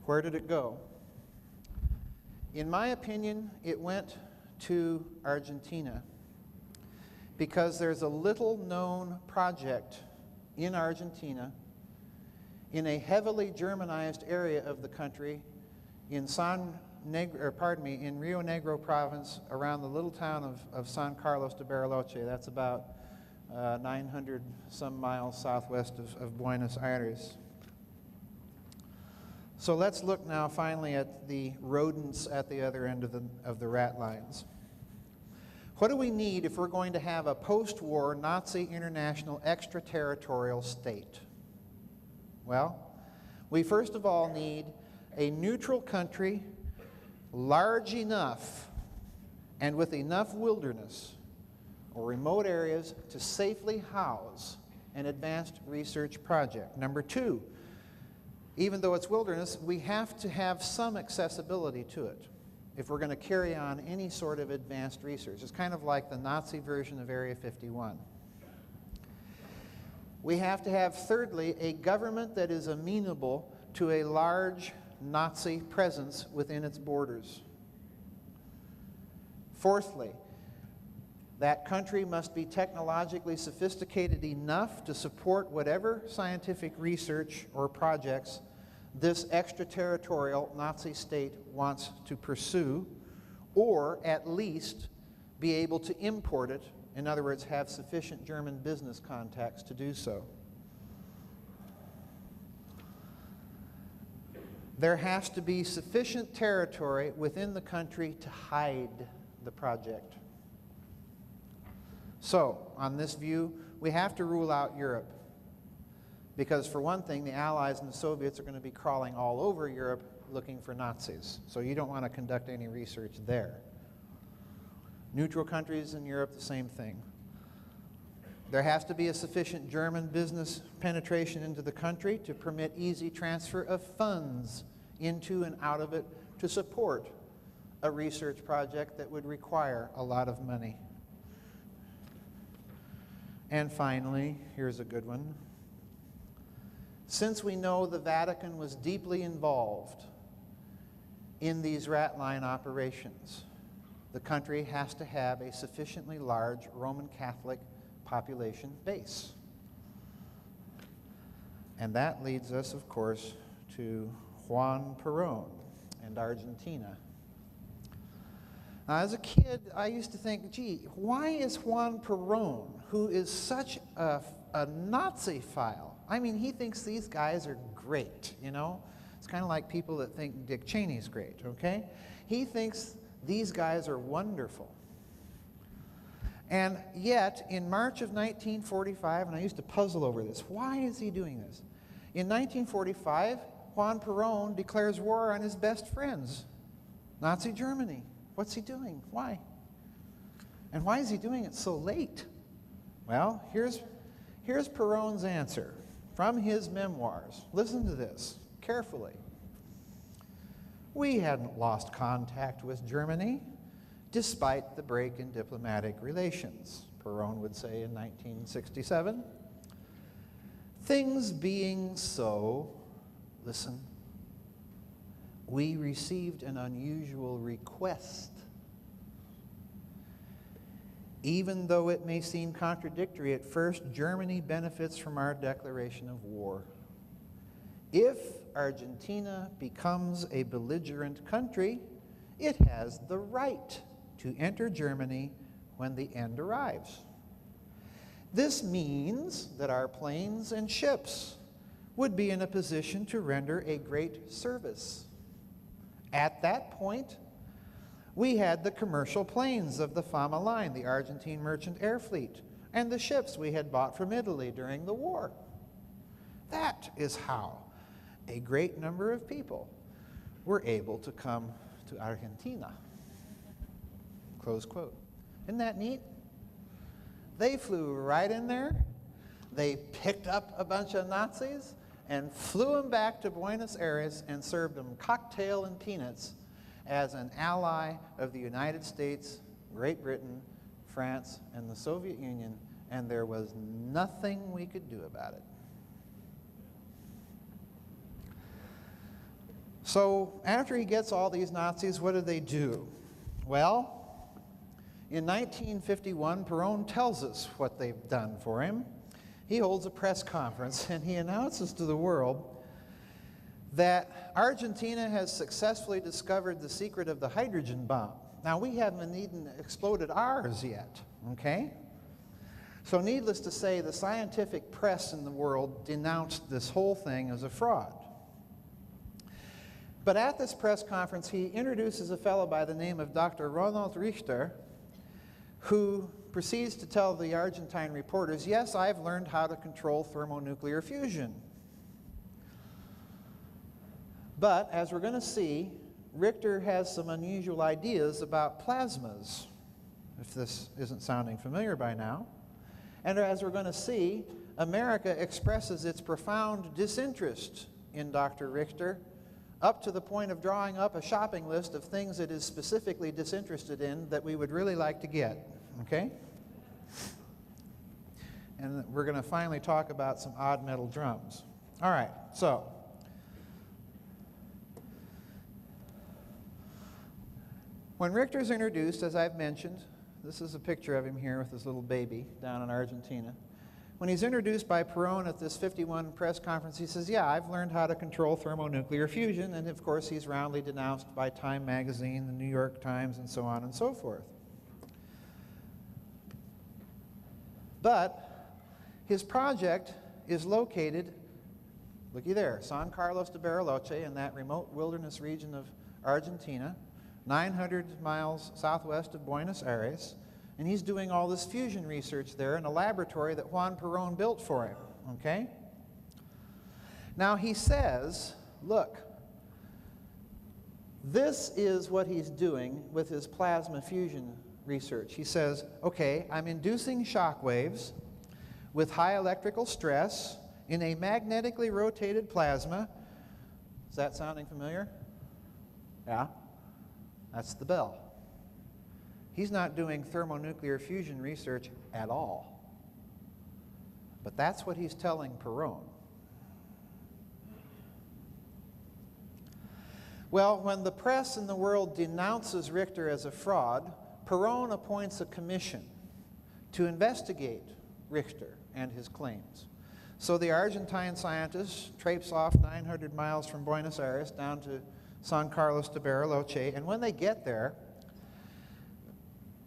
Where did it go? In my opinion, it went to Argentina because there's a little-known project in Argentina in a heavily Germanized area of the country in in Rio Negro province around the little town of San Carlos de Bariloche. That's about 900 some miles southwest of Buenos Aires. So let's look now finally at the rodents at the other end of the rat lines. What do we need if we're going to have a post-war Nazi international extraterritorial state? Well, we first of all need a neutral country large enough and with enough wilderness or remote areas to safely house an advanced research project. Number two, even though it's wilderness, we have to have some accessibility to it if we're going to carry on any sort of advanced research. It's kind of like the Nazi version of Area 51. We have to have, thirdly, a government that is amenable to a large Nazi presence within its borders. Fourthly, that country must be technologically sophisticated enough to support whatever scientific research or projects this extraterritorial Nazi state wants to pursue, or at least be able to import it. In other words, have sufficient German business contacts to do so. There has to be sufficient territory within the country to hide the project. So, on this view, we have to rule out Europe. Because for one thing, the Allies and the Soviets are going to be crawling all over Europe looking for Nazis. So you don't want to conduct any research there. Neutral countries in Europe, the same thing. There has to be a sufficient German business penetration into the country to permit easy transfer of funds into and out of it to support a research project that would require a lot of money. And finally, here's a good one. Since we know the Vatican was deeply involved in these rat line operations, the country has to have a sufficiently large Roman Catholic population base. And that leads us, of course, to Juan Perón and Argentina. Now, as a kid, I used to think, gee, why is Juan Perón, who is such a Nazi-phile, I mean, he thinks these guys are great, you know? It's kind of like people that think Dick Cheney's great, okay? He thinks these guys are wonderful. And yet, in March of 1945, and I used to puzzle over this, why is he doing this? In 1945, Juan Perón declares war on his best friends, Nazi Germany. What's he doing? Why? And why is he doing it so late? Well, here's Perón's answer from his memoirs. Listen to this carefully. We hadn't lost contact with Germany, despite the break in diplomatic relations, Perón would say in 1967. Things being so, listen, we received an unusual request. Even though it may seem contradictory at first, Germany benefits from our declaration of war. If Argentina becomes a belligerent country, it has the right to enter Germany when the end arrives. This means that our planes and ships would be in a position to render a great service. At that point, we had the commercial planes of the Fama line, the Argentine merchant air fleet, and the ships we had bought from Italy during the war. That is how a great number of people were able to come to Argentina. Close quote. Isn't that neat? They flew right in there. They picked up a bunch of Nazis and flew them back to Buenos Aires and served them cocktail and peanuts as an ally of the United States, Great Britain, France, and the Soviet Union, and there was nothing we could do about it. So after he gets all these Nazis, what do they do? Well, in 1951, Perón tells us what they've done for him. He holds a press conference and he announces to the world that Argentina has successfully discovered the secret of the hydrogen bomb. Now, we haven't even exploded ours yet, okay? So needless to say, the scientific press in the world denounced this whole thing as a fraud. But at this press conference, he introduces a fellow by the name of Dr. Ronald Richter, who proceeds to tell the Argentine reporters, yes, I've learned how to control thermonuclear fusion. But, as we're going to see, Richter has some unusual ideas about plasmas, if this isn't sounding familiar by now. And as we're going to see, America expresses its profound disinterest in Dr. Richter, up to the point of drawing up a shopping list of things it is specifically disinterested in that we would really like to get, okay? And we're going to finally talk about some odd metal drums. All right, so when Richter's introduced, as I've mentioned, this is a picture of him here with his little baby down in Argentina. When he's introduced by Perón at this 51 press conference, he says, yeah, I've learned how to control thermonuclear fusion, and of course he's roundly denounced by Time magazine, the New York Times, and so on and so forth. But his project is located, looky there, San Carlos de Bariloche, in that remote wilderness region of Argentina, 900 miles southwest of Buenos Aires, and he's doing all this fusion research there in a laboratory that Juan Perón built for him, okay? Now he says, look, this is what he's doing with his plasma fusion research. He says, okay, I'm inducing shock waves with high electrical stress in a magnetically rotated plasma. Is that sounding familiar? Yeah? That's the bell. He's not doing thermonuclear fusion research at all. But that's what he's telling Perón. Well, when the press in the world denounces Richter as a fraud, Perón appoints a commission to investigate Richter and his claims. So the Argentine scientists traipse off 900 miles from Buenos Aires down to San Carlos de Bariloche, and when they get there,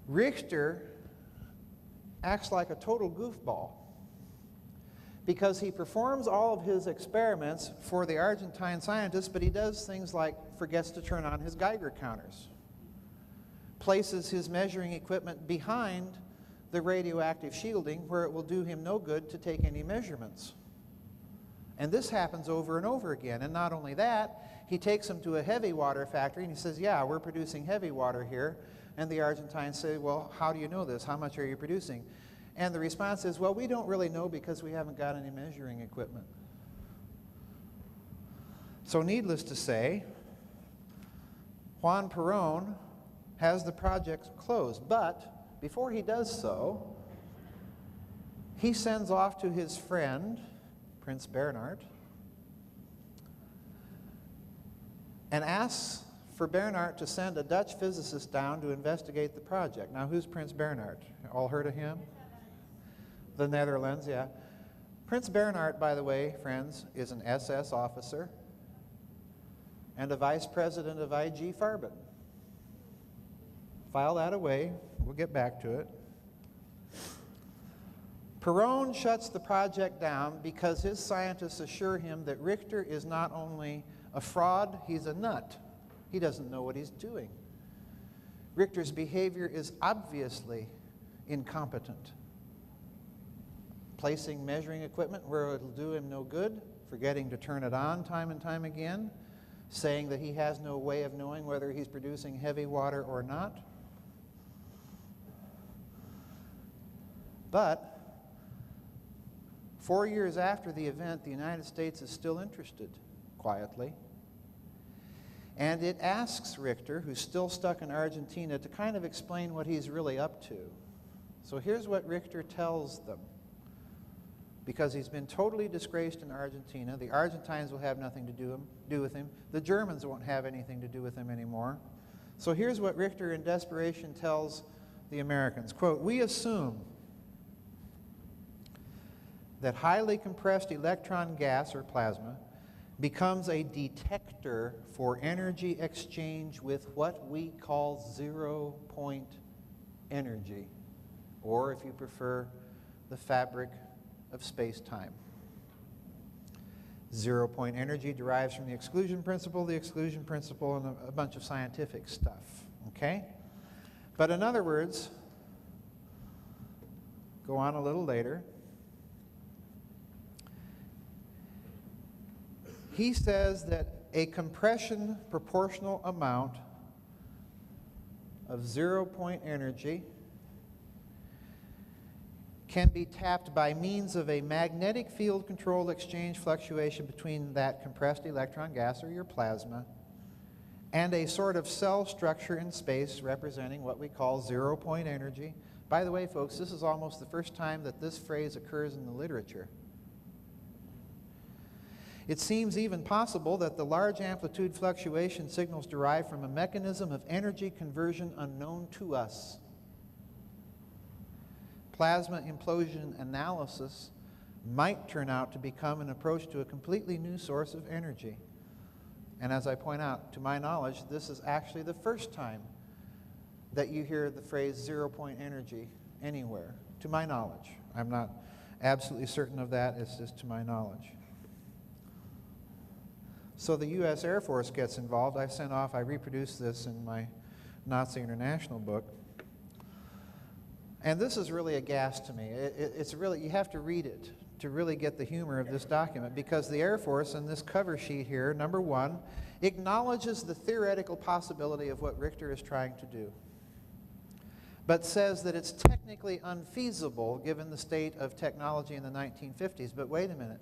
Richter acts like a total goofball because he performs all of his experiments for the Argentine scientists, but he does things like forgets to turn on his Geiger counters, places his measuring equipment behind the radioactive shielding where it will do him no good to take any measurements. And this happens over and over again. And not only that, he takes them to a heavy water factory and he says, yeah, we're producing heavy water here. And the Argentines say, well, how do you know this? How much are you producing? And the response is, well, we don't really know because we haven't got any measuring equipment. So needless to say, Juan Perón has the project closed. But before he does so, he sends off to his friend, Prince Bernhard, and asks for Bernhard to send a Dutch physicist down to investigate the project. Now, who's Prince Bernhard? All heard of him? The Netherlands, yeah. Prince Bernhard, by the way, friends, is an SS officer and a vice president of IG Farben. File that away. We'll get back to it. Perón shuts the project down because his scientists assure him that Richter is not only a fraud, he's a nut. He doesn't know what he's doing. Richter's behavior is obviously incompetent. Placing measuring equipment where it'll do him no good, forgetting to turn it on time and time again, saying that he has no way of knowing whether he's producing heavy water or not. But 4 years after the event, the United States is still interested, quietly. And it asks Richter, who's still stuck in Argentina, to kind of explain what he's really up to. So here's what Richter tells them. because he's been totally disgraced in Argentina. The Argentines will have nothing to do with him. The Germans won't have anything to do with him anymore. So here's what Richter in desperation tells the Americans. Quote, "We assume that highly compressed electron gas or plasma becomes a detector for energy exchange with what we call zero-point energy, or if you prefer, the fabric of space-time. Zero-point energy derives from the exclusion principle, and a bunch of scientific stuff, okay? But in other words, go on a little later, he says that a compression proportional amount of zero-point energy can be tapped by means of a magnetic field controlled exchange fluctuation between that compressed electron gas or your plasma and a sort of cell structure in space representing what we call zero-point energy. By the way, folks, this is almost the first time that this phrase occurs in the literature. It seems even possible that the large amplitude fluctuation signals derive from a mechanism of energy conversion unknown to us. Plasma implosion analysis might turn out to become an approach to a completely new source of energy. And as I point out, to my knowledge, this is actually the first time that you hear the phrase zero-point energy anywhere, to my knowledge. I'm not absolutely certain of that, it's just to my knowledge. So the U.S. Air Force gets involved. I reproduced this in my Nazi International book. And this is really a gas to me. It's really, you have to read it to really get the humor of this document, because the Air Force in this cover sheet here, number one, acknowledges the theoretical possibility of what Richter is trying to do, but says that it's technically unfeasible given the state of technology in the 1950s. But wait a minute.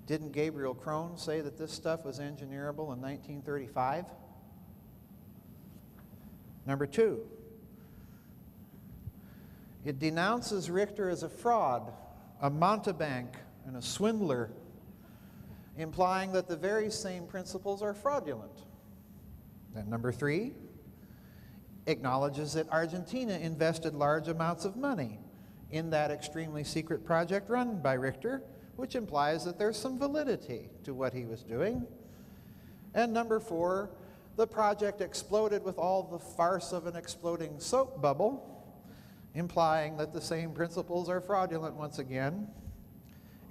Didn't Gabriel Krohn say that this stuff was engineerable in 1935? Number two, it denounces Richter as a fraud, a mountebank, and a swindler, implying that the very same principles are fraudulent. And number three, acknowledges that Argentina invested large amounts of money in that extremely secret project run by Richter, which implies that there's some validity to what he was doing. And number four, the project exploded with all the farce of an exploding soap bubble, implying that the same principles are fraudulent once again.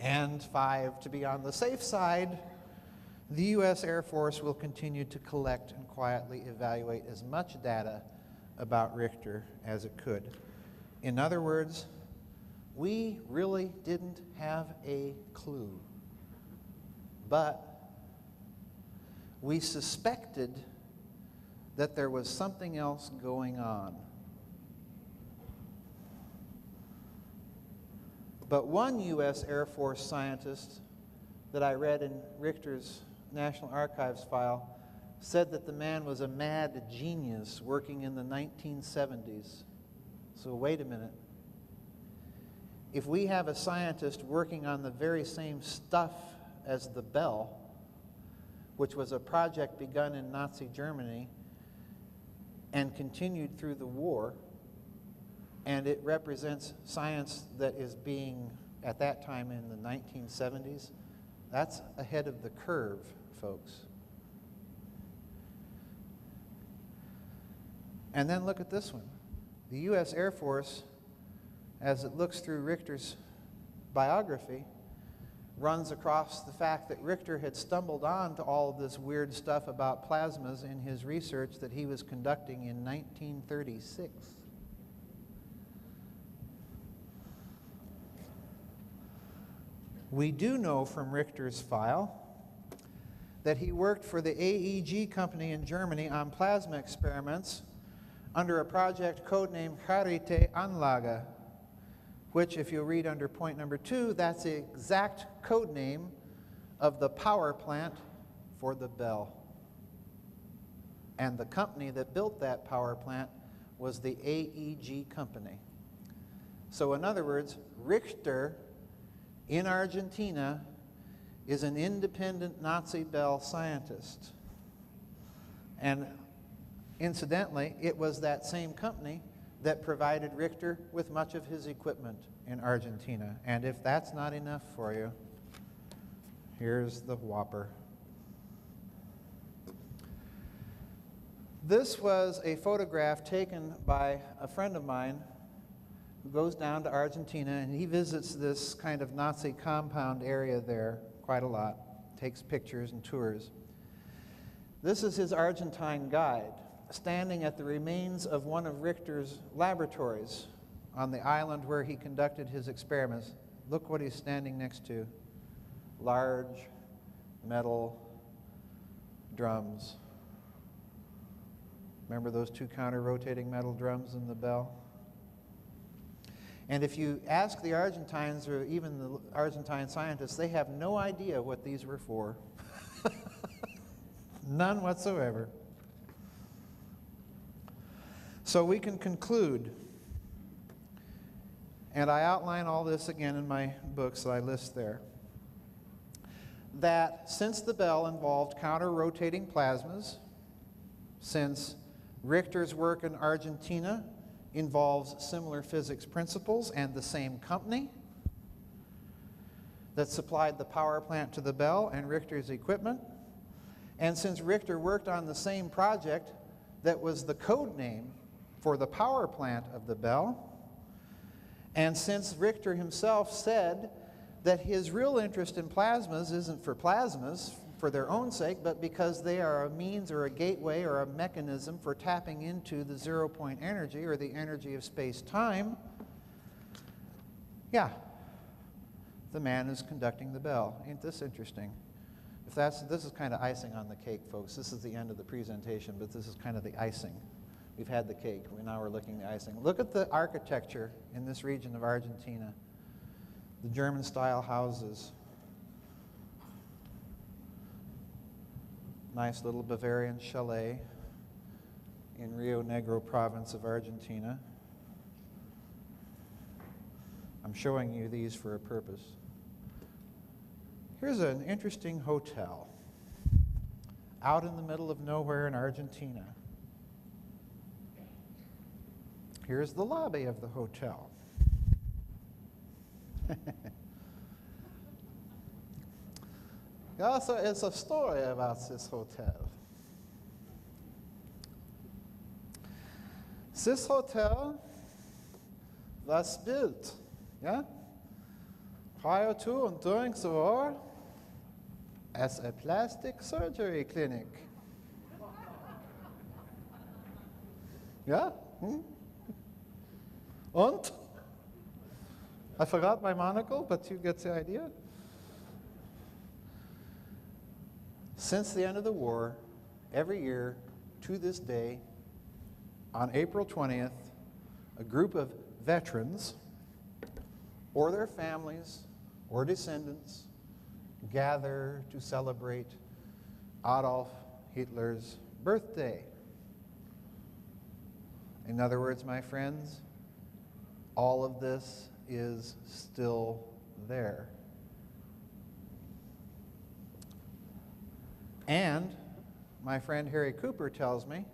And five, to be on the safe side, the U.S. Air Force will continue to collect and quietly evaluate as much data about Richter as it could. In other words, we really didn't have a clue, but we suspected that there was something else going on. But one U.S. Air Force scientist that I read in Richter's National Archives file said that the man was a mad genius working in the 1970s. So wait a minute. If we have a scientist working on the very same stuff as the Bell, which was a project begun in Nazi Germany and continued through the war, and it represents science that is being, at that time in the 1970s, that's ahead of the curve, folks. And then look at this one. The U.S. Air Force, as it looks through Richter's biography, runs across the fact that Richter had stumbled on to all of this weird stuff about plasmas in his research that he was conducting in 1936. We do know from Richter's file that he worked for the AEG company in Germany on plasma experiments under a project codenamed Charité Anlage, which, if you read under point number 2, that's the exact code name of the power plant for the Bell. And the company that built that power plant was the AEG company. So in other words, Richter in Argentina is an independent Nazi Bell scientist. And incidentally, it was that same company that provided Richter with much of his equipment in Argentina. And if that's not enough for you, here's the whopper. This was a photograph taken by a friend of mine who goes down to Argentina, and he visits this kind of Nazi compound area there quite a lot, takes pictures and tours. This is his Argentine guide, standing at the remains of one of Richter's laboratories on the island where he conducted his experiments. Look what he's standing next to. Large metal drums. Remember those two counter-rotating metal drums in the bell? And if you ask the Argentines or even the Argentine scientists, they have no idea what these were for. None whatsoever. So we can conclude, and I outline all this again in my books that I list there, that since the bell involved counter-rotating plasmas, since Richter's work in Argentina involves similar physics principles and the same company that supplied the power plant to the bell and Richter's equipment, and since Richter worked on the same project that was the code name for the power plant of the bell, and since Richter himself said that his real interest in plasmas isn't for plasmas for their own sake, but because they are a means or a gateway or a mechanism for tapping into the zero-point energy or the energy of space-time, yeah, the man is conducting the bell. Ain't this interesting? This is kind of icing on the cake, folks. This is the end of the presentation, but this is kind of the icing. We've had the cake. Now we're looking at the icing. Look at the architecture in this region of Argentina. The German-style houses. Nice little Bavarian chalet in Rio Negro province of Argentina. I'm showing you these for a purpose. Here's an interesting hotel out in the middle of nowhere in Argentina. Here's the lobby of the hotel. Also, it's a story about this hotel. This hotel was built, yeah, prior to and during the war as a plastic surgery clinic. Yeah? And? I forgot my monocle, but you get the idea. Since the end of the war, every year to this day, on April 20th, a group of veterans or their families or descendants gather to celebrate Adolf Hitler's birthday. In other words, my friends, all of this is still there. And my friend Harry Cooper tells me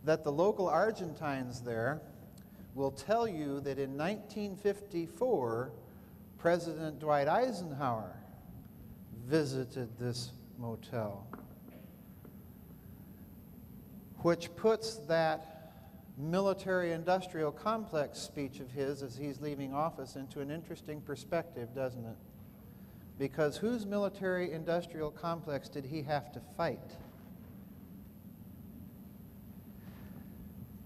that the local Argentines there will tell you that in 1954, President Dwight Eisenhower visited this motel, which puts that military-industrial complex speech of his as he's leaving office into an interesting perspective, doesn't it? Because whose military-industrial complex did he have to fight?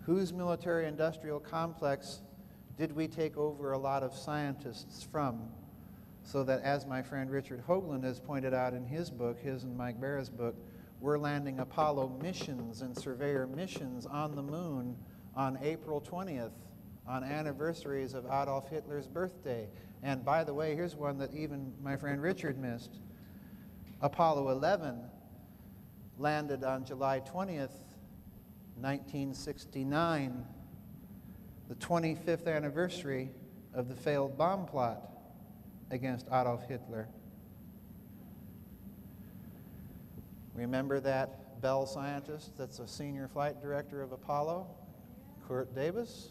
Whose military-industrial complex did we take over a lot of scientists from? So that, as my friend Richard Hoagland has pointed out in his book, his and Mike Barra's book, we're landing Apollo missions and surveyor missions on the moon on April 20th, on anniversaries of Adolf Hitler's birthday. And by the way, here's one that even my friend Richard missed. Apollo 11 landed on July 20th, 1969, the 25th anniversary of the failed bomb plot. against Adolf Hitler. Remember that Bell scientist that's a senior flight director of Apollo, Kurt Davis?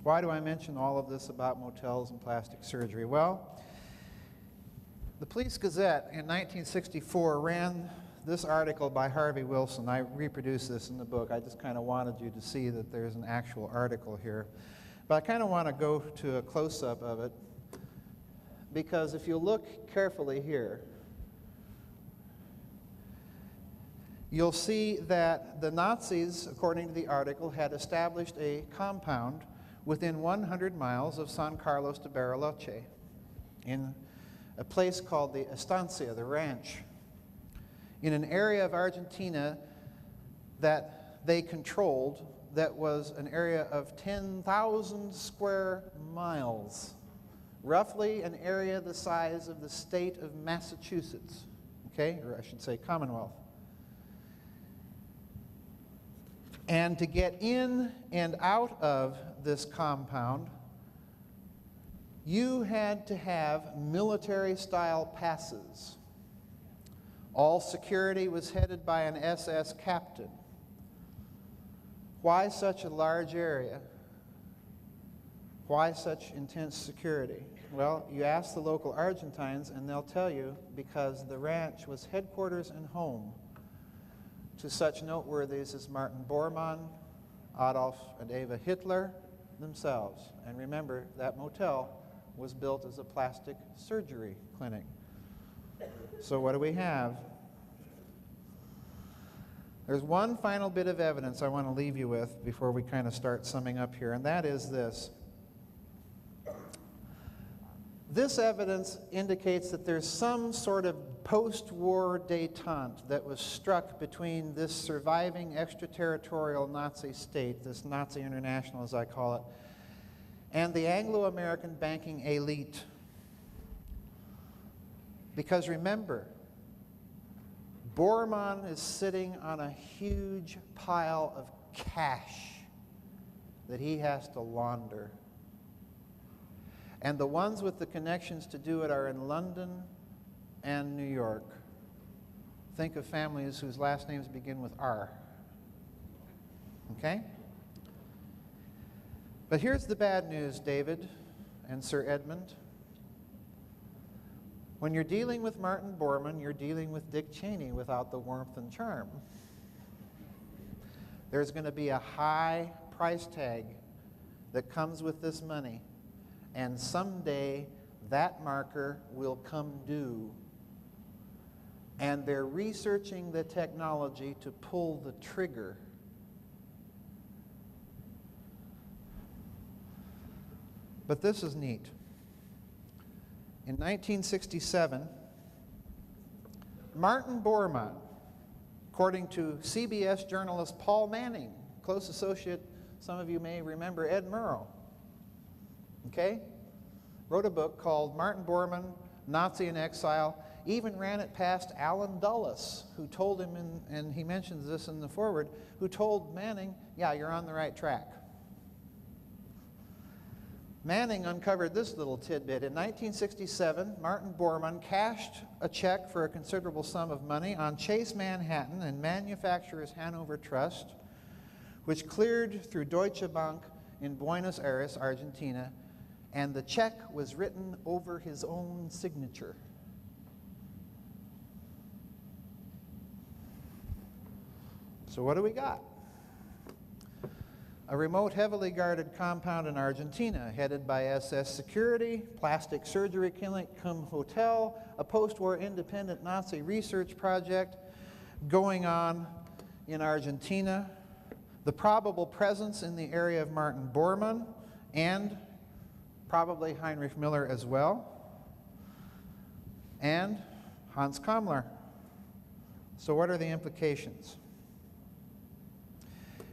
Why do I mention all of this about motels and plastic surgery? Well, the Police Gazette in 1964 ran this article by Harvey Wilson. I reproduced this in the book. I just kind of wanted you to see that there's an actual article here. But I kind of want to go to a close-up of it, because if you look carefully here, you'll see that the Nazis, according to the article, had established a compound within 100 miles of San Carlos de Bariloche in a place called the Estancia, the ranch, in an area of Argentina that they controlled that was an area of 10,000 square miles, roughly an area the size of the state of Massachusetts, okay, or I should say Commonwealth. And to get in and out of this compound, you had to have military-style passes. All security was headed by an SS captain. Why such a large area? Why such intense security? Well, you ask the local Argentines and they'll tell you because the ranch was headquarters and home to such noteworthies as Martin Bormann, Adolf and Eva Hitler themselves. And remember, that motel was built as a plastic surgery clinic. So what do we have? There's one final bit of evidence I want to leave you with before we kind of start summing up here, and that is this. This evidence indicates that there's some sort of post-war détente that was struck between this surviving extraterritorial Nazi state, this Nazi international as I call it, and the Anglo-American banking elite. Because remember, Bormann is sitting on a huge pile of cash that he has to launder. And the ones with the connections to do it are in London and New York. Think of families whose last names begin with R. Okay? But here's the bad news, David and Sir Edmund. When you're dealing with Martin Bormann, you're dealing with Dick Cheney without the warmth and charm. There's going to be a high price tag that comes with this money, and someday that marker will come due. And they're researching the technology to pull the trigger. But this is neat. In 1967, Martin Bormann, according to CBS journalist Paul Manning, close associate, some of you may remember Ed Murrow, okay, wrote a book called Martin Bormann, Nazi in Exile, even ran it past Alan Dulles, who told him, and he mentions this in the foreword, who told Manning, yeah, you're on the right track. Manning uncovered this little tidbit. In 1967, Martin Bormann cashed a check for a considerable sum of money on Chase Manhattan and Manufacturers Hanover Trust, which cleared through Deutsche Bank in Buenos Aires, Argentina, and the check was written over his own signature. So what do we got? A remote, heavily guarded compound in Argentina, headed by SS security, plastic surgery clinic cum hotel, a post-war independent Nazi research project going on in Argentina, the probable presence in the area of Martin Bormann, and probably Heinrich Miller as well, and Hans Kammler. So what are the implications?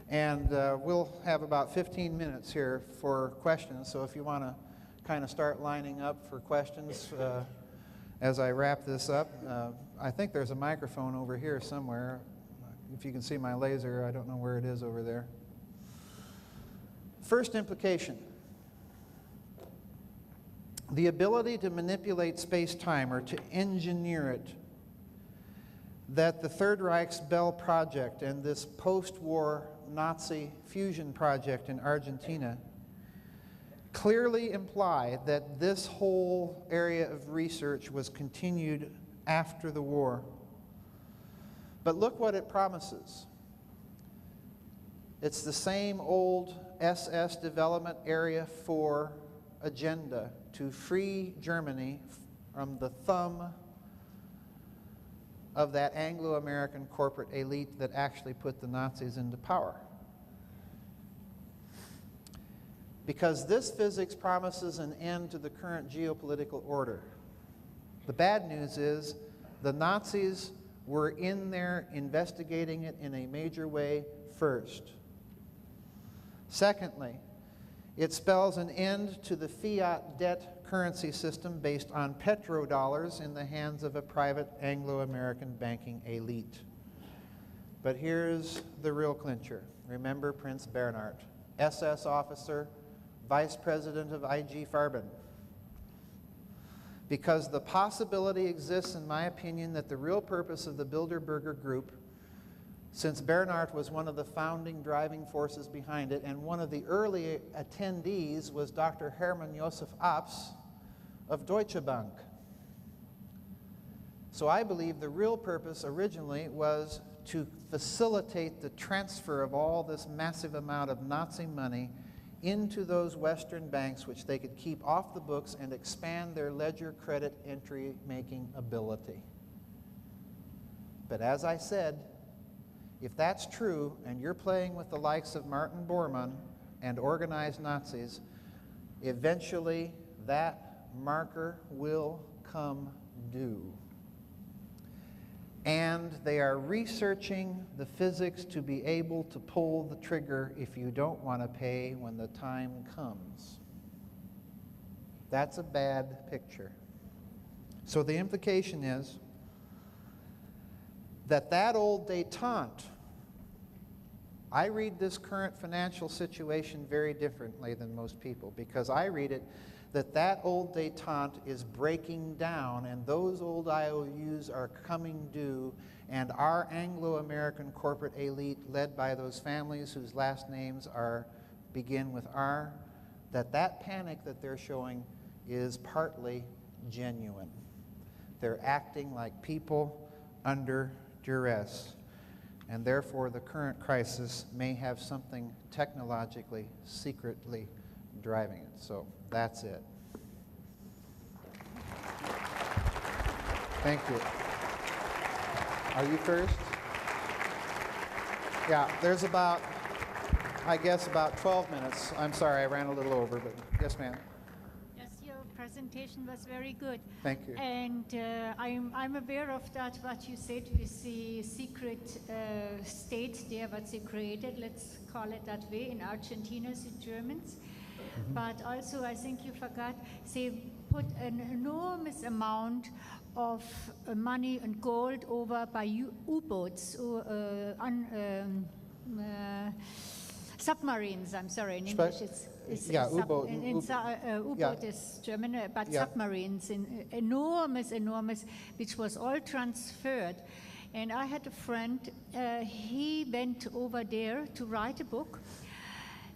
And we'll have about 15 minutes here for questions, so if you want to kind of start lining up for questions as I wrap this up. I think there's a microphone over here somewhere. If you can see my laser, I don't know where it is over there. First implication. the ability to manipulate space-time, or to engineer it, that the Third Reich's Bell Project and this post-war Nazi fusion project in Argentina clearly imply that this whole area of research was continued after the war. But look what it promises. It's the same old SS Development Area 4 agenda to free Germany from the thumb of that Anglo-American corporate elite that actually put the Nazis into power. Because this physics promises an end to the current geopolitical order. The bad news is the Nazis were in there investigating it in a major way first. Secondly, it spells an end to the fiat debt currency system based on petrodollars in the hands of a private Anglo-American banking elite. But here's the real clincher. Remember Prince Bernhard, SS officer, vice president of IG Farben. Because the possibility exists, in my opinion, that the real purpose of the Bilderberger Group, since Bernhard was one of the founding driving forces behind it, and one of the early attendees was Dr. Hermann Josef Abs of Deutsche Bank. So I believe the real purpose originally was to facilitate the transfer of all this massive amount of Nazi money into those Western banks, which they could keep off the books and expand their ledger credit entry making ability. But as I said, if that's true, and you're playing with the likes of Martin Bormann and organized Nazis, eventually that marker will come due. And they are researching the physics to be able to pull the trigger if you don't want to pay when the time comes. That's a bad picture. So the implication is that old détente, I read this current financial situation very differently than most people, because I read it that old détente is breaking down, and those old IOUs are coming due, and our Anglo-American corporate elite, led by those families whose last names begin with R, that panic that they're showing is partly genuine. They're acting like people under duress, and therefore the current crisis may have something technologically, secretly driving it. So that's it. Thank you. Are you first? Yeah, there's about 12 minutes. I'm sorry, I ran a little over, but yes, ma'am. Yes, your presentation was very good. Thank you. And I'm aware of that, what you said with the secret state there, what they created, let's call it that way, in Argentina, the Germans. Mm-hmm. But also, I think you forgot, they put an enormous amount of money and gold over by U-boats, submarines, I'm sorry, in English it's yeah, U-boat. U-boat Yeah. is German, but Yeah. submarines, enormous, which was all transferred. And I had a friend, he went over there to write a book,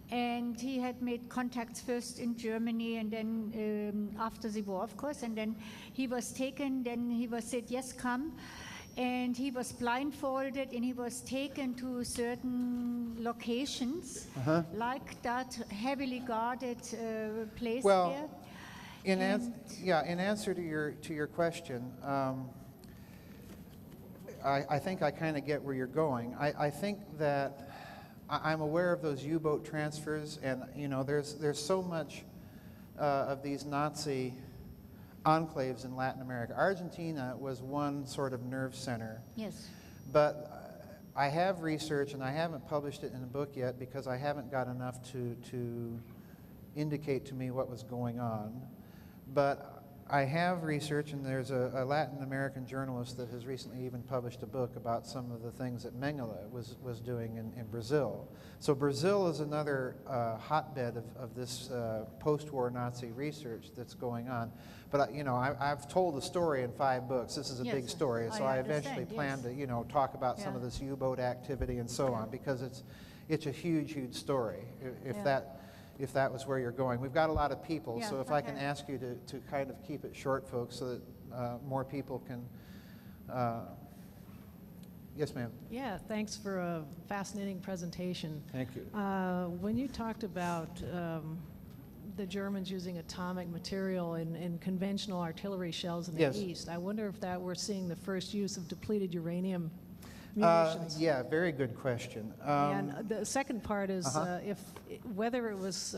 and he had made contacts first in Germany, and then after the war, of course, and then he was taken, then he was said, yes, come. And he was blindfolded, and he was taken to certain locations, like that heavily guarded place there. In answer to your question, I think I kind of get where you're going. I think that I'm aware of those U-boat transfers, and there's so much of these Nazi enclaves in Latin America. Argentina was one sort of nerve center. Yes. But I have researched, and I haven't published it in a book yet because I haven't got enough to indicate to me what was going on. But I have research, and there's a Latin American journalist that has recently even published a book about some of the things that Mengele was doing in Brazil. So Brazil is another hotbed of this post-war Nazi research that's going on. But I've told the story in 5 books. This is a big story, so I eventually plan to talk about some of this U-boat activity and so on, because it's a huge, huge story. If that was where you're going. We've got a lot of people, so if I can ask you to kind of keep it short, folks, so that more people can... Yes, ma'am. Yeah, thanks for a fascinating presentation. Thank you. When you talked about the Germans using atomic material in conventional artillery shells in the East, I wonder if that we're seeing the first use of depleted uranium munitions. Yeah, very good question. And the second part is whether it was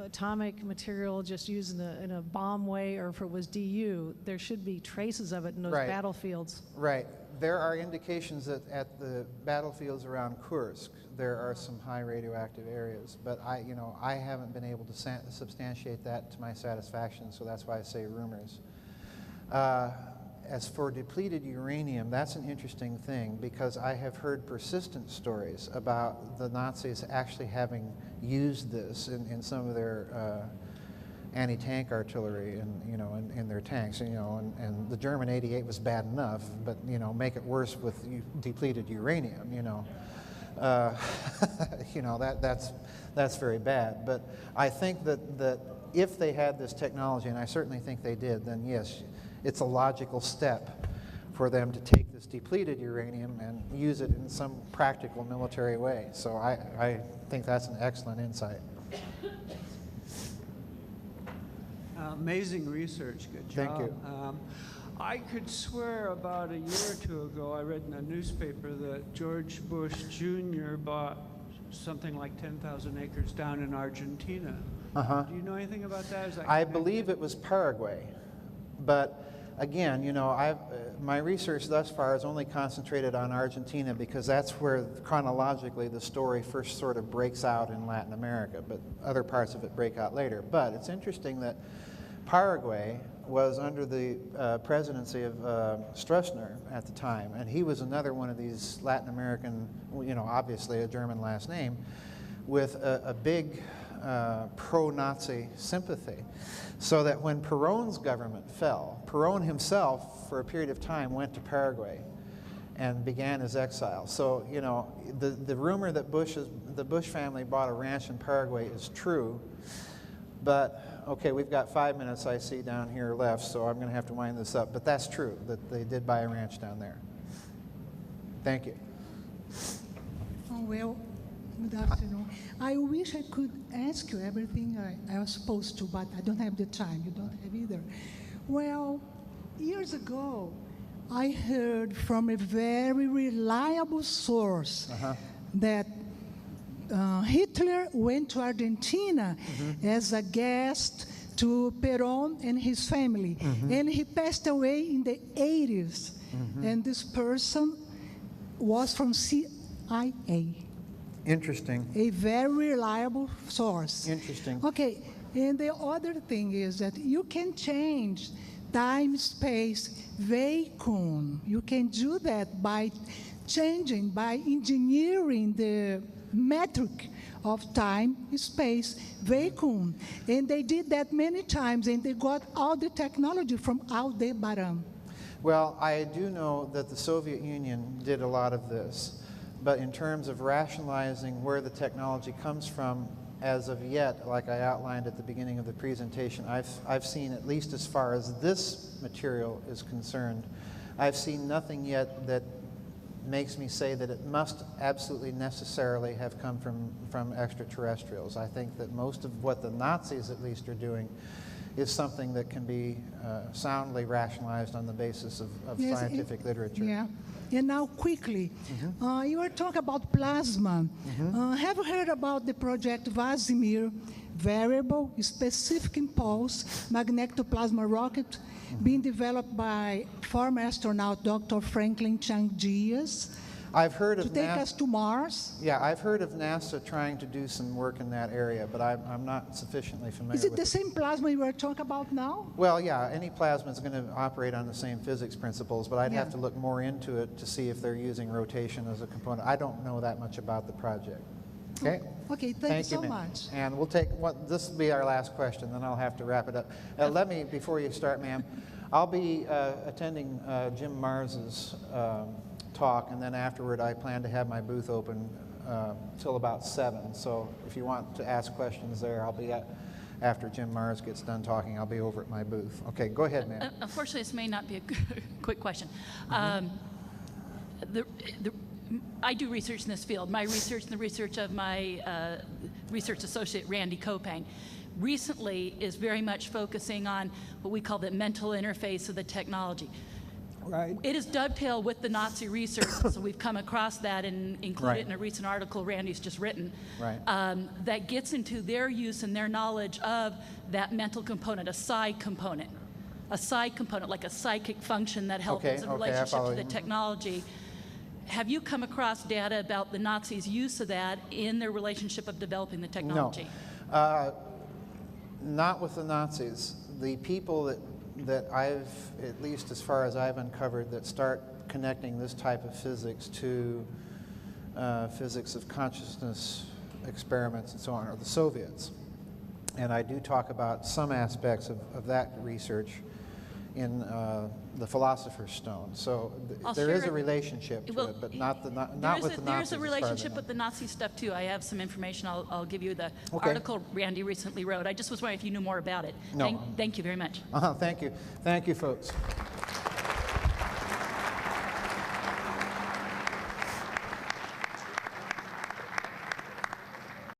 atomic material just used in a bomb way, or if it was DU, there should be traces of it in those battlefields. Right. There are indications that at the battlefields around Kursk, there are some high radioactive areas, but I haven't been able to substantiate that to my satisfaction, so that's why I say rumors. As for depleted uranium, that's an interesting thing, because I have heard persistent stories about the Nazis actually having used this in some of their anti-tank artillery and in their tanks, and the German 88 was bad enough, but make it worse with depleted uranium, that's very bad. But I think that if they had this technology, and I certainly think they did, then yes, it's a logical step for them to take this depleted uranium and use it in some practical military way. So I think that's an excellent insight. Amazing research, good job. Thank you. I could swear about a year or two ago I read in a newspaper that George Bush Jr. bought something like 10,000 acres down in Argentina. Do you know anything about that? Is that I believe it was Paraguay, but again, my research thus far is only concentrated on Argentina, because that's where chronologically the story first sort of breaks out in Latin America, but other parts of it break out later. But it's interesting that Paraguay was under the presidency of Stroessner at the time, and he was another one of these Latin American, obviously a German last name, with a big pro-Nazi sympathy. So that when Perón's government fell, Perón himself, for a period of time, went to Paraguay and began his exile. So, the rumor that the Bush family bought a ranch in Paraguay is true, but okay, we've got 5 minutes I see down here left, so I'm going to have to wind this up. But that's true, that they did buy a ranch down there. Thank you. Oh, well, good afternoon. I wish I could ask you everything I was supposed to, but I don't have the time. You don't have either. Well, years ago, I heard from a very reliable source that Hitler went to Argentina as a guest to Perón and his family, and he passed away in the 80s. And this person was from CIA. Interesting. A very reliable source. Interesting. Okay, and the other thing is that you can change time, space, vacuum. You can do that by engineering the metric of time, space, vacuum. And they did that many times, and they got all the technology from Aldebaran. Well, I do know that the Soviet Union did a lot of this, but in terms of rationalizing where the technology comes from, as of yet, like I outlined at the beginning of the presentation, I've seen, at least as far as this material is concerned, I've seen nothing yet that makes me say that it must absolutely necessarily have come from extraterrestrials. I think that most of what the Nazis at least are doing is something that can be soundly rationalized on the basis of scientific literature. Yeah. And now quickly, you were talking about plasma. Have you heard about the project Vasimir, variable specific impulse magnetoplasma rocket being developed by former astronaut Dr. Franklin Chang Diaz? I've heard to of take us to Mars? Yeah, I've heard of NASA trying to do some work in that area, but I'm not sufficiently familiar Is it with the same plasma you were talking about now? Well, yeah, any plasma is going to operate on the same physics principles, but I'd have Yeah. to look more into it to see if they're using rotation as a component. I don't know that much about the project. Okay? Okay, thank you so ma'am. much. And we'll take, this will be our last question, then I'll have to wrap it up. Let me, before you start, ma'am, I'll be attending Jim Mars's talk, and then afterward I plan to have my booth open till about 7. So if you want to ask questions there, I'll be after Jim Mars gets done talking, I'll be over at my booth. Okay, go ahead, ma'am. Unfortunately, this may not be a quick question. I do research in this field. My research and the research of my research associate, Randy Kopang, recently is very much focusing on what we call the mental interface of the technology. Right. It is dovetailed with the Nazi research, so we've come across that and included it in a recent article Randy's just written. Right. That gets into their use and their knowledge of that mental component, a side component, like a psychic function that helps in relationship to the technology. Have you come across data about the Nazis' use of that in their relationship of developing the technology? No. Not with the Nazis. The people that I've, at least as far as I've uncovered, that start connecting this type of physics to physics of consciousness experiments and so on are the Soviets. And I do talk about some aspects of that research in the Philosopher's Stone. So there is a relationship to it, but not with the Nazis. There's a relationship with the Nazi stuff too. I have some information. I'll give you the article Randy recently wrote. I just was wondering if you knew more about it. No. Thank you very much. Thank you. Thank you, folks.